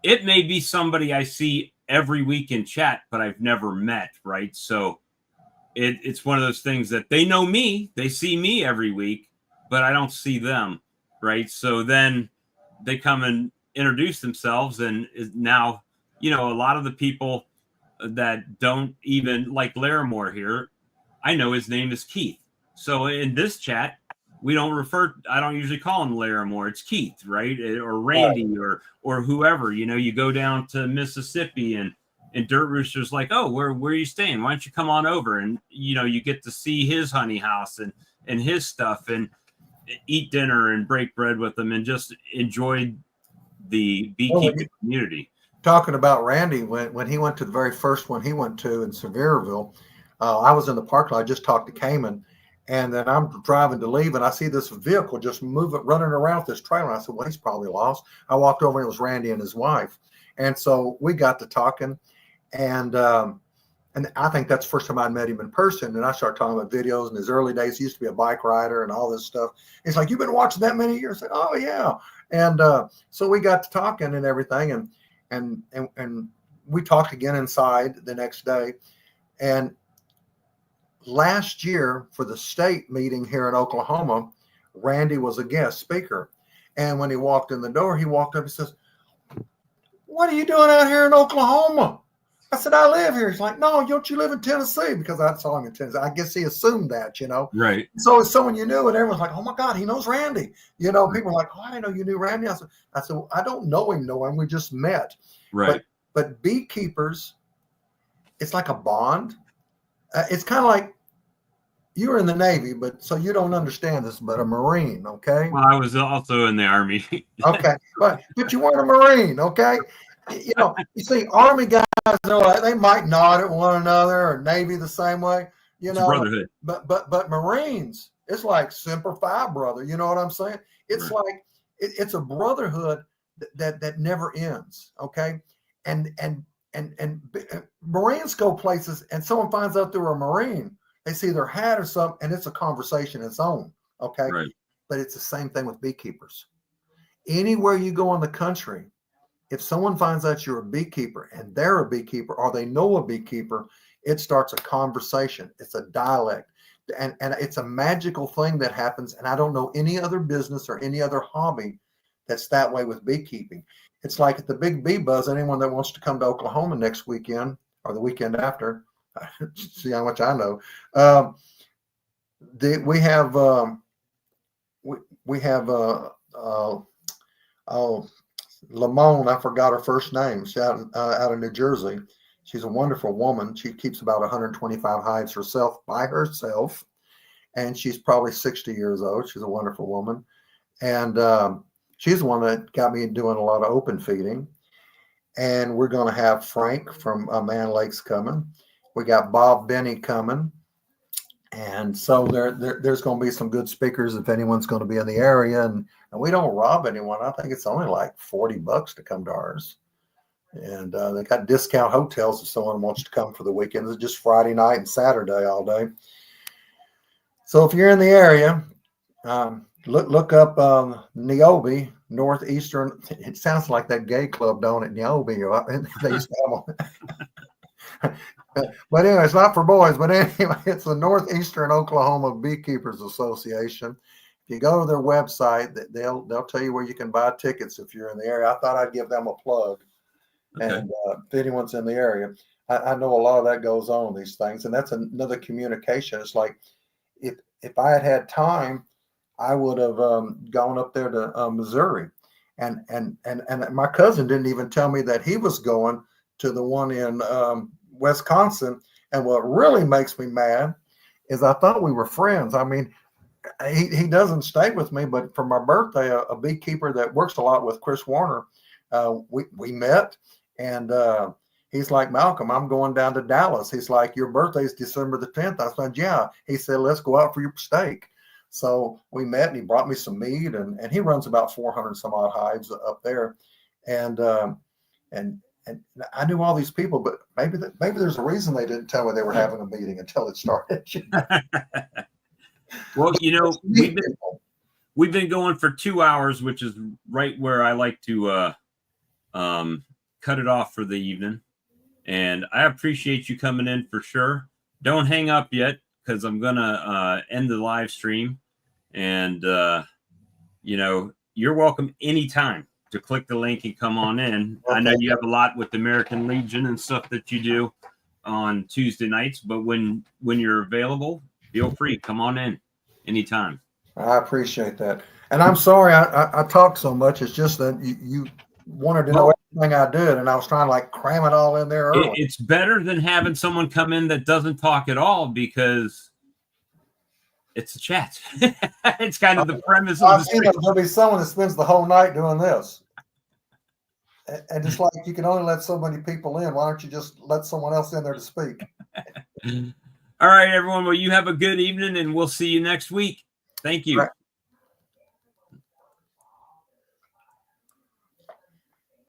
it may be somebody I see every week in chat, but I've never met, right? So it's one of those things that they know me, they see me every week, but I don't see them, right? So then they come and introduce themselves, and now, you know, a lot of the people that don't even like Larimore here, I know his name is Keith. So in this chat, I don't usually call him Larimore. It's Keith, right? Or Randy or whoever. You know, you go down to Mississippi and Dirt Rooster's like, oh, where are you staying? Why don't you come on over? And, you know, you get to see his honey house and his stuff and eat dinner and break bread with them and just enjoy the beekeeping community. Talking about Randy, when he went to the very first one he went to in Sevierville, I was in the parking lot. I just talked to Cayman, and then I'm driving to leave, and I see this vehicle just running around with this trailer. I said, well, he's probably lost. I walked over, and it was Randy and his wife. And so we got to talking, and I think that's the first time I met him in person. And I started talking about videos in his early days. He used to be a bike rider and all this stuff. He's like, you've been watching that many years? I said, oh, yeah. And so we got to talking and everything, and we talked again inside the next day. And last year for the state meeting here in Oklahoma, Randy was a guest speaker. And when he walked in the door, he walked up and says, what are you doing out here in Oklahoma? I said, I live here. He's like, no, don't you live in Tennessee? Because I saw him in Tennessee. I guess he assumed that, you know. Right. So it's someone you knew, and everyone's like, oh my God, he knows Randy. You know, people are like, oh, I didn't know you knew Randy. I said, well, I don't know him. We just met. Right. But beekeepers, it's like a bond. It's kind of like you were in the Navy, but so you don't understand this, but a Marine, okay? Well, I was also in the Army. Okay, but you weren't a Marine, okay? You know, you see, Army guys, they might nod at one another, or Navy the same way, you It's know. a brotherhood. But Marines, it's like Semper Fi, brother. You know what I'm saying? It's Right. like it's a brotherhood that never ends, okay? And Marines go places, and someone finds out they're a Marine. They see their hat or something, and it's a conversation its own, okay? Right. But it's the same thing with beekeepers. Anywhere you go in the country, if someone finds out you're a beekeeper and they're a beekeeper, or they know a beekeeper, it starts a conversation. It's a dialect. And it's a magical thing that happens. And I don't know any other business or any other hobby that's that way with beekeeping. It's like at the Big Bee Buzz, anyone that wants to come to Oklahoma next weekend or the weekend after, see how much I know. We have Lamone, I forgot her first name. She's out of New Jersey. She's a wonderful woman. She keeps about 125 hives herself by herself, and she's probably 60 years old. She's a wonderful woman, and she's the one that got me doing a lot of open feeding. And we're going to have Frank from Man Lakes coming. We got Bob Benny coming. And so there's going to be some good speakers if anyone's going to be in the area. And we don't rob anyone. I think it's only like $40 to come to ours. And they got discount hotels if someone wants to come for the weekend. It's just Friday night and Saturday all day. So if you're in the area, look up Niobe, Northeastern. It sounds like that gay club, don't it? Niobe. They used to have But anyway, it's not for boys. But anyway, it's the Northeastern Oklahoma Beekeepers Association. If you go to their website, they'll tell you where you can buy tickets if you're in the area. I thought I'd give them a plug. Okay. And if anyone's in the area, I know a lot of that goes on these things, and that's another communication. It's like if I had time, I would have gone up there to Missouri, and my cousin didn't even tell me that he was going to the one in Wisconsin. And what really makes me mad is I thought we were friends. I mean, he doesn't stay with me, but for my birthday, a beekeeper that works a lot with Chris Warner, we met, and He's like, Malcolm, I'm going down to Dallas. He's like, your birthday's December the 10th. I said, yeah. He said, let's go out for your steak. So we met, and he brought me some meat, and he runs about 400 some odd hives up there. And I knew all these people, but maybe there's a reason they didn't tell me they were having a meeting until it started. Well, we've been going for 2 hours, which is right where I like to cut it off for the evening. And I appreciate you coming in for sure. Don't hang up yet, because I'm gonna end the live stream. And you're welcome anytime to click the link and come on in. Okay. I know you have a lot with the American Legion and stuff that you do on Tuesday nights, but when you're available, feel free, come on in anytime. I appreciate that. And I'm sorry I talked so much. It's just that you wanted to know everything I did, and I was trying to like cram it all in there early. It's better than having someone come in that doesn't talk at all, because it's a chat. It's kind of the premise of the stream. There'll be someone that spends the whole night doing this. And just like you can only let so many people in, why don't you just let someone else in there to speak? All right, everyone. Well, you have a good evening, and we'll see you next week. Thank you. Right.